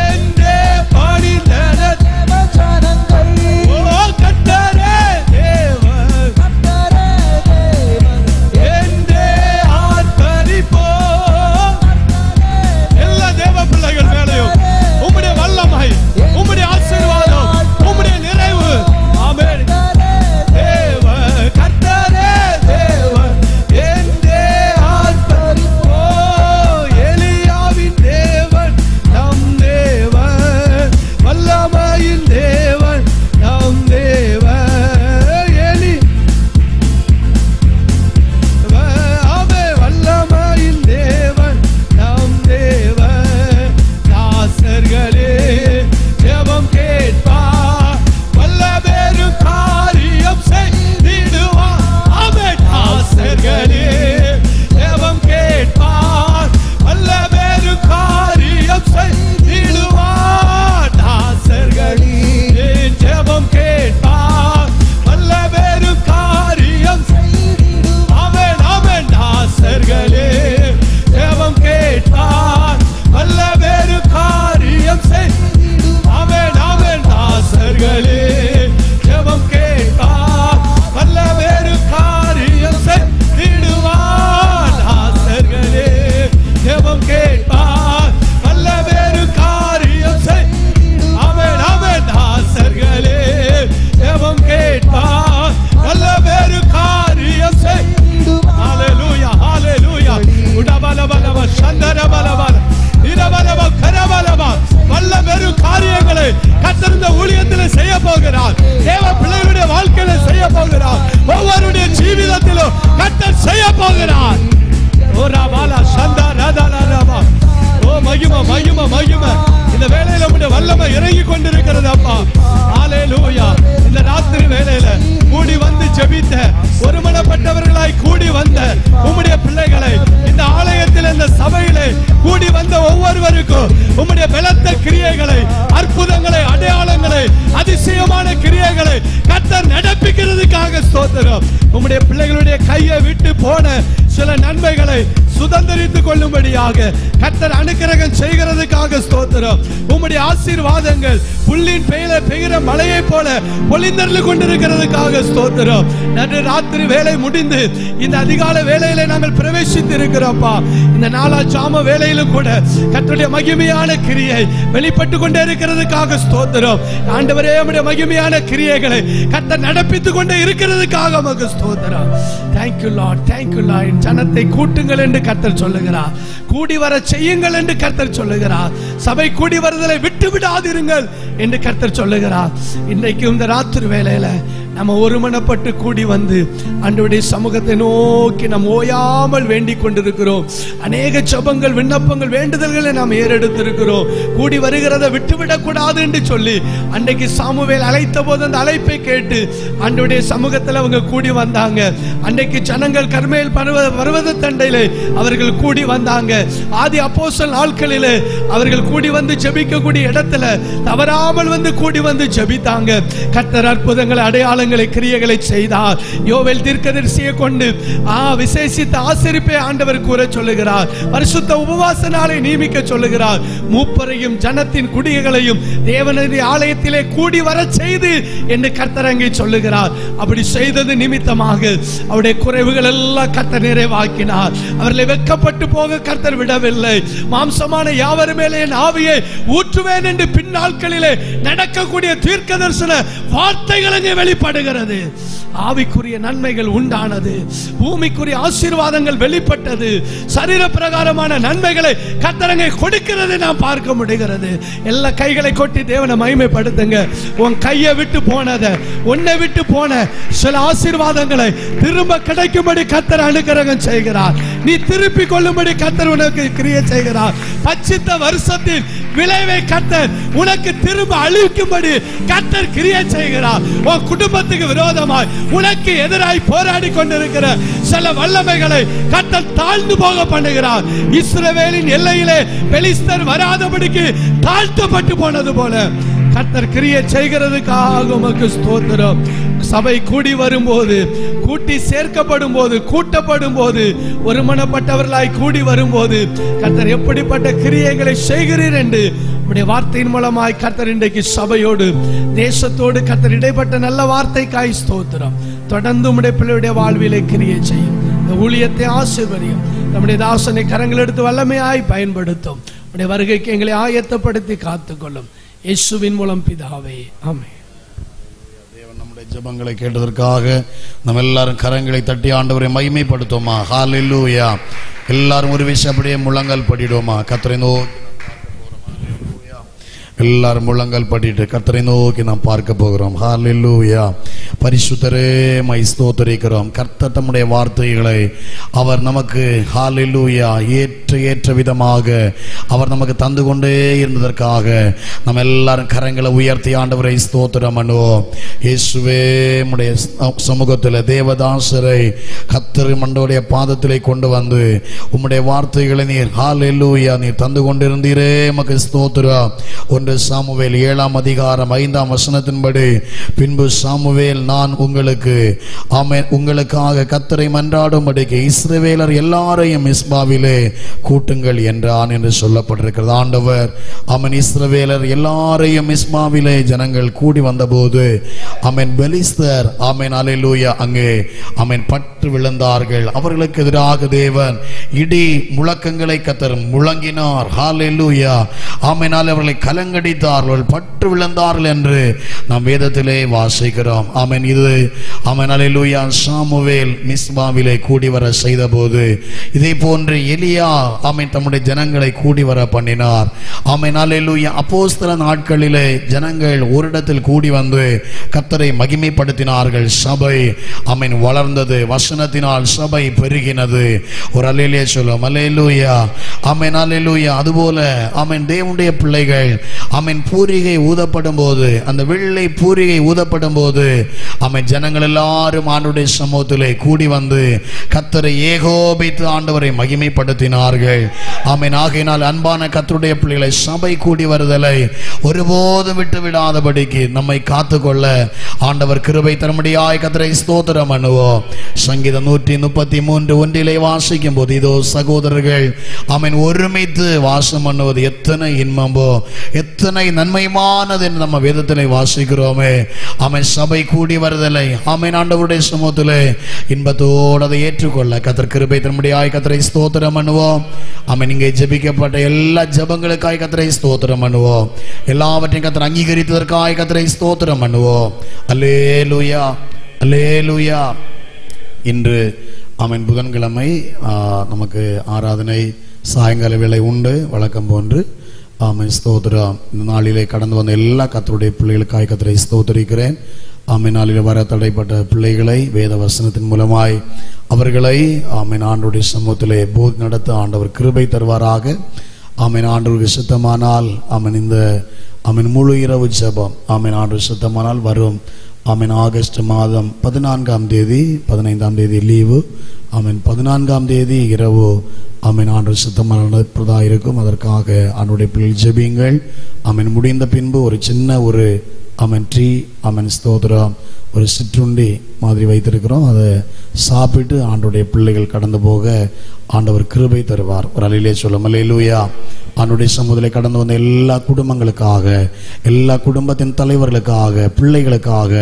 எந்தே பணிந்தன தேவ ஜனங்கள். ஓ கர்த்தரே தேவ எந்தே ஆர்ப்பரிப்போ. எல்லா தேவ பிள்ளைகள் மேலையும் உம்முடைய வல்லமை உம்முடைய ஆசீர்வாதம் உம்முடைய நிறைவு ஆமென். தேவ கர்த்தரே தேவ எந்தே ஆர்ப்பரிப்போ. எலியாவின் தேவன் நம் தேவன் வல்லமையின் தேவன் நம் தேவன். எலி ஆமே வல்லமையின் தேவன் நம் தேவன். தாசர்களே ஜெபம் கேட்பார் வல்லபெரு காரியம் செய்திடுவார். ஆமே தாசர்களே ஜெபம் கேட்பார் வல்லபெரு காரியம் செய்திடுவார். தாசர்களே ஜெபம் கேட்பார் வல்லபெரு காரியம் ஆமென் ஆமென். தாசர்களே ஜெபம் கேட்பார் வல்லபெரு காரியம் ஆமென் ஆமென். தாசர்களே ஜெபம் கேட்பார் வல்லபெரு காரியம் செய்திடுவார். தாசர்களே ஜெபம் கேட்பார் வல்லபெரு காரியம் ஆமென் ஆமென். தாசர்களே ஜெபம் கேட்பார் வல்லபெரு காரியம் ஹalleluya ஹalleluya. உடபலபலப சந்தரபலபல இரபலப கரபலப வல்லபெரு காரியங்களை கர்த்தர் இந்த ஊழியத்தில் செய்ய போகிறார். தேவ பிள்ளைகளுடைய வாழ்க்கையில செய்ய போகிறார். ஒவ்வொருடைய ஜீவிதத்திலும் கர்த்தர் செய்ய போகிறார். ஓ ராபாலா சந்தரதலரபா. ஓ மகிமை மகிமை மகிமை. இந்த வேளையில உம்முடைய வல்லமை இறங்கி கொண்டிருக்கிறது அப்பா. ஹalleluya. இந்த ராத்திரி வேளையில கூடி வந்து ஜெபித்த ஒருமனப்பட்டவர்களாய் கூடி வந்த உம்முடைய பிள்ளைகளை இந்த ஆலயத்தில் இந்த சபையிலே கூடி வந்த ஒவ்வொருவருக்கும் உம்முடைய பலத்த கிரியைகளை அற்புதங்களை அடையாளங்களை அதிசயமான கிரியைகளை கர்த்தர் நடப்பிக்கிறதுக்காக ஸ்தோத்திரம். ஸ்தோத்திரம். உம்முடைய பிள்ளைகளுடைய கையை விட்டு போன சில நன்மைகளை சுதந்திரித்துக் கொள்ளும்படியாக கர்த்தர் அனுக்கிரகம் செய்கிறதுக்காக ஸ்தோத்திரம். உம்முடைய ஆசீர்வாதங்கள் புல்லின் பெய்கிற மழையை போல பொழிந்தருளி கொண்டிருக்கிறதுக்காக ஸ்தோத்திரம். நன்று ராத்திரி வேலை முடிந்து இந்த அதிகாலை வேளையிலே நாங்கள் பிரவேசித்து இருக்கிறோம்ப்பா. இந்த நாளா ஜாம வேளையிலும் கூட கர்த்தருடைய மகிமையான கிரியை வெளிப்பட்டு கொண்டே இருக்கிறதுக்காக ஸ்தோத்திரம். ஆண்டவரே, உம்முடைய மகிமையான கிரியைகளை கர்த்தர் நடப்பித்துக் கொண்டே இருக்கிறதுக்காக உமக்கு ஸ்தோத்திரம். Thank you Lord, thank you Lord. ஜனத்தை கூட்டுங்கள் என்று கர்த்தர் சொல்லுகிறார். கூடி வர செய்யுங்கள் என்று கர்த்தர் சொல்லுகிறார். சபை கூடி வருதலை விட்டு விடாதிருங்கள் என்று கர்த்தர் சொல்லுகிறார். இன்றைக்கு இந்த ராத்திரி வேளையில நம்ம ஒருமனப்பட்டு கூடி வந்து ஆண்டவருடைய சமூகத்தை நோக்கி நாம் ஓயாமல் வேண்டிக் கொண்டிருக்கிறோம். அநேக ஜெபங்கள், விண்ணப்பங்கள், வேண்டுதல்களை நாம் ஏறெடுத்திருக்கிறோம். கூடி வருகிறதை விட்டுவிடக் கூடாது என்று சொல்லி அன்றைக்கு சாமுவேல் அழைத்த போது அந்த அழைப்பை கேட்டு ஆண்டவருடைய சமூகத்தில் அவங்க கூடி வந்தாங்க. அன்றைக்கு ஜனங்கள் கர்மேல் பர்வத தண்டையிலே அவர்கள் கூடி வந்தாங்க. ஆதி அப்போஸ்தலர் நாட்களிலே அவர்கள் கூடி வந்து ஜெபிக்கக்கூடிய இடத்துல தவறாமல் வந்து கூடி வந்து ஜெபித்தாங்க. கர்த்தர் அற்புதங்களை, அடையாளங்களை, கிரியைகளை செய்தார். யோவேல் தீர்க்கதரிசியை கொண்டு விசேஷித்த ஆசரிப்பை ஆண்டவர் கூற சொல்லுகிறார். பரிசுத்த உபவாச நாளை நியமிக்க சொல்லுகிறார். மூப்பரையும் ஜனத்தின் குடிகளையும் தேவனுடைய ஆலயத்திலே கூடி வர செய்து என்று கர்த்தர் அங்கே சொல்லுகிறார். அப்படி செய்தது நிமித்தமாக அவருடைய குறைவுகள் எல்லாம் கர்த்தர் நிறைவாக்கினார். அவர்களை வெட்கப்பட்டு போக கர்த்தர் விடவில்லை. மாம்சமான யாவர் மேலே என் ஆவியை ஊற்றுவேன் என்று பின்னாட்களிலே நடக்கக்கூடிய தீர்க்க தரிசன வார்த்தைகள் அங்கே வெளிப்படுகிறது. ஆவிக்குரிய நன்மைகள் உண்டானது, பூமிக்குரிய ஆசீர்வாதங்கள் வெளிப்பட்டது, சரீர பிரகாரமான நன்மைகளை கர்த்தர் அங்கே கொடுக்கிறது நாம் பார்க்க முடிகிறது. எல்லா கைகளை கொட்டி தேவனை மகிமைப்படுத்துங்க. உன் கையை விட்டு போனதை, உன்னை விட்டு போன சில ஆசீர்வாதங்களை திரும்ப கிடைக்கும்படி கர்த்தர் அனுக்கிரகம் செய்கிறார். நீ திருப்பி கொள்ளும்படி கர்த்தர் உனக்கு கிரியை செய்கிறார். பச்சித்த வருஷத்தின் விளைவை கர்த்தர் உனக்கு திரும்ப அழிக்கும்படி கர்த்தர் கிரியை செய்கிறார். உன் குடும்பத்துக்கு விரோதமாய் உனக்கு எதிராய் போராடி கொண்டிருக்கிற சில வல்லமைகளை கர்த்தர் தாழ்ந்து போக பண்ணுகிறார். இஸ்ரவேலின் எல்லையிலே பெலிஸ்தர் வராதபடிக்கு தாழ்த்தப்பட்டு போனது போல கர்த்தர் கிரியை செய்கிறதுக்காக உமக்கு ஸ்தோத்திரம். சபை கூடி வரும்போது, கூட்டி சேர்க்கப்படும் போது, கூட்டப்படும் போது, ஒருமனப்பட்டவர்களாய் கூடி வரும்போது கர்த்தர் எப்படிப்பட்ட கிரியைகளை செய்கிறீர் என்று உம்முடைய வார்த்தையின் மூலமாய் கர்த்தர் இன்றைக்கு சபையோடு, தேசத்தோடு கர்த்தர் இடைப்பட்ட நல்ல வார்த்தைக்காய் ஸ்தோத்திரம். தொடர்ந்து உம்முடைய பிள்ளையுடைய வாழ்விலே கிரியை செய்யும். இந்த ஊழியத்தை ஆசீர்வதியும். நம்முடைய தாசனை கரங்கள் எடுத்து வல்லமையாய் பயன்படுத்தும். உம்முடைய வருகைக்கு எங்களை ஆயத்தப்படுத்தி காத்துக்கொள்ளும். இயேசுவின் மூலம் பிதாவே, ஆமென். தேவன் நம்முடைய ஜெபங்களை கேட்டதற்காக நம்ம எல்லாரும் கரங்களை தட்டி ஆண்டவரை மகிமைப்படுத்துவோமா? ஹல்லேலூயா. எல்லாரும் ஒரு விஷயம் அப்படியே முழங்கால் படிடுவோமா? கர்த்தரை நோக்கி எல்லாரும் முழங்கால் படிட்டு கர்த்தரை நோக்கி நாம் பார்க்க போகிறோம். ஹல்லேலூயா. பரிசுத்தரே மை ஸ்தோத்திரிக்கிறோம். கர்த்தர் தம்முடைய வார்த்தைகளை அவர் நமக்கு ஹல்லேலூயா ஏற்ற விதமாக அவர் நமக்கு தந்து கொண்டே இருந்ததற்காக நம்ம எல்லாரும் கரங்களை உயர்த்தி ஆண்டவரை ஸ்தோத்திரம் பண்ணுவோம். இயேசுவே, உம்முடைய சமூகத்தில் தேவதாசரை கர்த்தர் மண்டோடைய பாதத்திலே கொண்டு வந்து உம்முடைய வார்த்தைகளை நீர் ஹல்லேலூயா நீர் தந்து கொண்டிருந்தீரே, உமக்கு ஸ்தோத்திரம். 1 சாமுவேல் 7ஆம் அதிகாரம் 5ஆம் வசனத்தின்படி, பின்பு சாமுவேல் நான் உங்களுக்காக கர்த்தரை மன்றாடும்படிக்கு இஸ்ரவேலர் எல்லாரையும் மிஸ்பாவிலே கூட்டுங்கள் என்றான் என்று சொல்லப்பட்டிருக்கிறது. ஆண்டவர் இஸ்ரவேலர் எல்லாரையும் மிஸ்பாவிலே ஜனங்கள் கூடி வந்தபோது பெலிஸ்தர் அல்லேலூயா அங்கே பட்டு விழுந்தார்கள். அவர்களுக்கு எதிராக தேவன் இடி முழக்கங்களை கர்த்தர் முழங்கினார். ஹல்லேலூயா. அவர்களை கலங்கடித்தார்கள், பட்டு விழுந்தார்கள் என்று நாம் வேதத்திலே வாசிக்கிறோம். இது அல்லேலூயா சாமுவேல் மிஸ்பாவிலே கூடி வர செய்த போது இதே போன்று எலியா தம்முடைய ஜனங்களை கூடி வர பண்ணினார். அல்லேலூயா. அப்போஸ்தல நாட்களிலே ஜனங்கள் ஒரு இடத்தில் கூடி வந்து கர்த்தரை மகிமைப்படுத்தினார்கள். சபை வளர்ந்தது, வசனத்தினால் சபை பெருகினது. ஒரு அல்லேலூயா சொல்லும். அல்லேலூயா. அல்லேலூயா. அதுபோல தேவனுடைய பிள்ளைகள் ஆமென் பூரிகை ஊதப்படும் போது, அந்த வெள்ளை பூரிகை ஊதப்படும் போது ஆமென் ஜனங்கள் எல்லாரும் ஆண்டவருடைய சமூகத்திலே கூடி வந்து கர்த்தரை ஏகோபித்து ஆண்டவரை மகிமைப்படுத்தினார்கள். ஆமென். ஆகையினால் அன்பான கர்த்தருடைய பிள்ளைகளை, சபை கூடி வருதலை ஒருபோதும் விட்டு விடாதபடிக்கு நம்மை காத்துக்கொள்ள ஆண்டவர் கிருபை தரும்படியாய் கர்த்தரை ஸ்தோத்திரம் பண்ணுவோம். சங்கீதம் 133:1 வாசிக்கும் போது, இதோ சகோதரர்கள் ஆமென் ஒருமித்து வாசம் பண்ணுவது எத்தனை இன்பமோ, எத்தனை நன்மையானது என்று நம்ம வேதத்திலே வாசிக்கிறோமே. ஆமென். சபை கூடி வருதலை ஆமென் ஆண்டவருடைய சமூகத்திலே இன்பத்தோடு அதை ஏற்றுக்கொள்ள கர்த்தர் கிருபை தரும்படியாய் கர்த்தரை ஸ்தோத்திரம் பண்ணுவோம். ஆமென். இங்கே ஜெபிக்கப்பட்ட எல்லா ஜெபங்களுக்காய் கர்த்தரை ஸ்தோத்திரம் பண்ணுவோம். எல்லாவற்றையும் கர்த்தர் அங்கீகரித்ததற்காய் கர்த்தரை ஸ்தோத்திரம் பண்ணுவோம். அல்லேலூயா, அல்லேலூயா. இன்று ஆமென் புதன்கிழமை நமக்கு ஆராதனை சாயங்கால வேளை உண்டு, வழக்கம் போன்று. ஆமென். ஸ்தோத்திரம். இந்த நாளிலே கடந்து வந்த எல்லா கர்த்தருடைய பிள்ளைகளுக்காய் கர்த்தரை ஸ்தோத்திரிக்கிறேன். ஆமென். நாளில் வர தடைப்பட்ட பிள்ளைகளை வேத வசனத்தின் மூலமாய் அவர்களை ஆமென் ஆண்டவருடைய சமூகத்திலே போதி நடத்த ஆண்டவர் கிருபை தருவாராக. ஆமென். ஆண்டவருக்கு சித்தமானால் ஆமென் இந்த ஆமென் முழு இரவு ஜெபம் ஆமென் ஆண்டவர் சித்தமானால் வரும் ஆமென் ஆகஸ்ட் மாதம் 14ஆம் தேதி 15ஆம் தேதி லீவு. ஆமென். 14ஆம் தேதி இரவு ஆமென் ஆண்டவர் சித்தமான நடப்பதாக இருக்கும். அதற்காக ஆண்டவருடைய பிள்ளைகள் ஜெபியுங்கள். ஆமென். முடிந்த பின்பு ஒரு சின்ன ஒரு ஆமென் டீ ஆமென் ஸ்தோத்திரம் ஒரு சிற்றுண்டி மாதிரி வைத்திருக்கிறோம். அதை சாப்பிட்டு ஆண்டவருடைய பிள்ளைகள் கடந்து போக ஆண்டவர் கிருபை தருவார். ஒரு அலையிலே சொல்லும் அல்லேலூயா. ஆண்டவருடைய சமூகத்திலே கடந்து வந்த எல்லா குடும்பங்களுக்காக, எல்லா குடும்பத்தின் தலைவர்களுக்காக, பிள்ளைகளுக்காக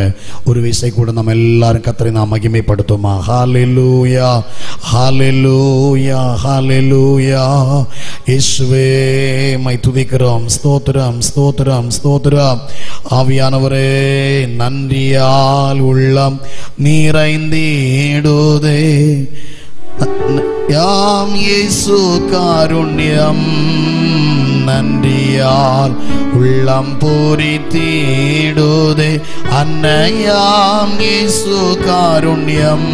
ஒரு விசை கூட நம்ம எல்லாரும் கர்த்தரை நாம் மகிமைப்படுத்துமா. ஹல்லேலூயா, ஹல்லேலூயா, ஹல்லேலூயா. இயேசுவே மை துதிக்கிறோம். ஸ்தோத்திரம், ஸ்தோத்திரம், ஸ்தோத்திரம். ஆவியானவரே நன்றியால் உள்ளம் நிறைந்தீடுதே. யாம் இயேசு காருண்யம் நன்றியால் உள்ளம் பூரித்தீடுதே. அன்னையாம் இயேசு காருண்யம்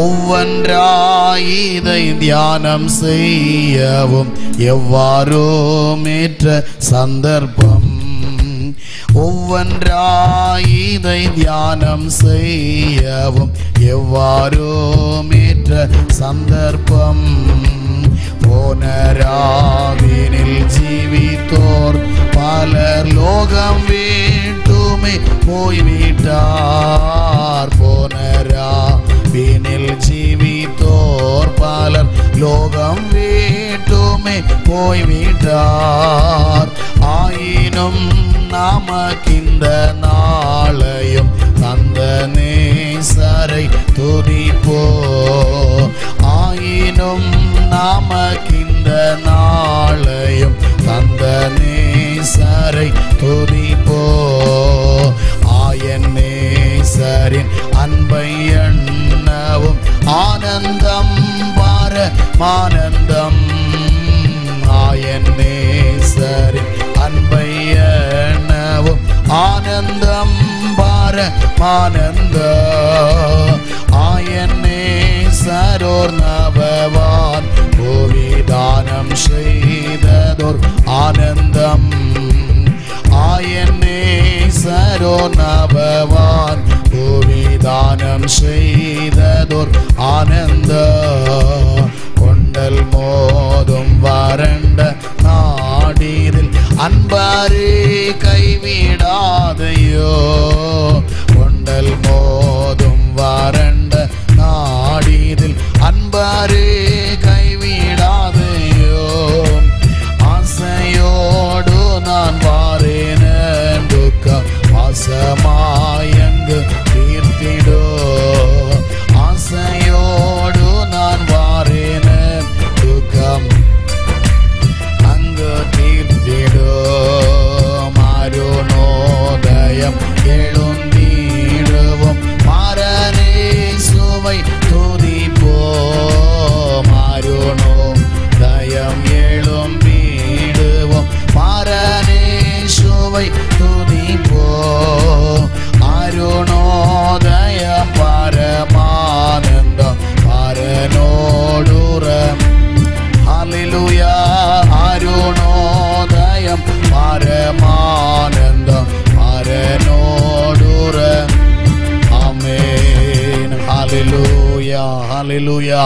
ஒவ்வொன்றாய் இதை தியானம் செய்யவும் எவ்வாறோ மேற்ற சந்தர்ப்பம். ஒவ்வொன்றாய் இதை தியானம் செய்யவும் எவ்வாறோ மேற்ற சந்தர்ப்பம். போனராவினில் ஜீவித்தோர் பலர் லோகம் வீட்டுமே போய்விட்டார். போனராவினில் ஜீவித்தோர் பலர் லோகம் வீட்டுமே போய்விட்டார். ஆயினும் நமக்கிந்த நாளையும் தந்த நேசரை துதிப்போ. ஆயினும் நமக்கிந்த நாளையும் தந்த நேசரை துதிப்போ. ஆயன் நேசரின் அன்பை எண்ணவும் ஆனந்தம் பரமானந்தம். ஆயன் நேசரின் அன்பை எண்ணவும் ஆனந்தம் பரமானந்தம். ஆயன் நேசரோர் நபவான் பூவிதானம் செய்ததோர் ஆனந்தம். ஆயன் நேசரோர் நபவான் பூவிதானம் செய்ததோர் ஆனந்தம். கொண்டல் மோதும் வறண்ட நாடிதில் அன்பரே கைவிடாதையோ. கொண்டல் மோதும் வறண்ட நாடிதில் அன்பரே கைவிடாதையோ. ஆசையோடு நான் வாரேன் துக்கம் வாசமாயங்கு தீர்த்திடோ. ஆசையோடு நான் வாரேன் துக்கம் அங்கு தீர்த்திடோ. மருணோதயம் எழுந்தீடுவோம் மாறனே சுவை துதிப்போ. மருணோதயம் எழும்பீடுவோம் மாறனே சுவை துதிப்போ. அருணோதயம் பரமானந்தம் பரனோடுரம். ஹல்லேலூயா. அருணோதயம் பர ஹalleluya.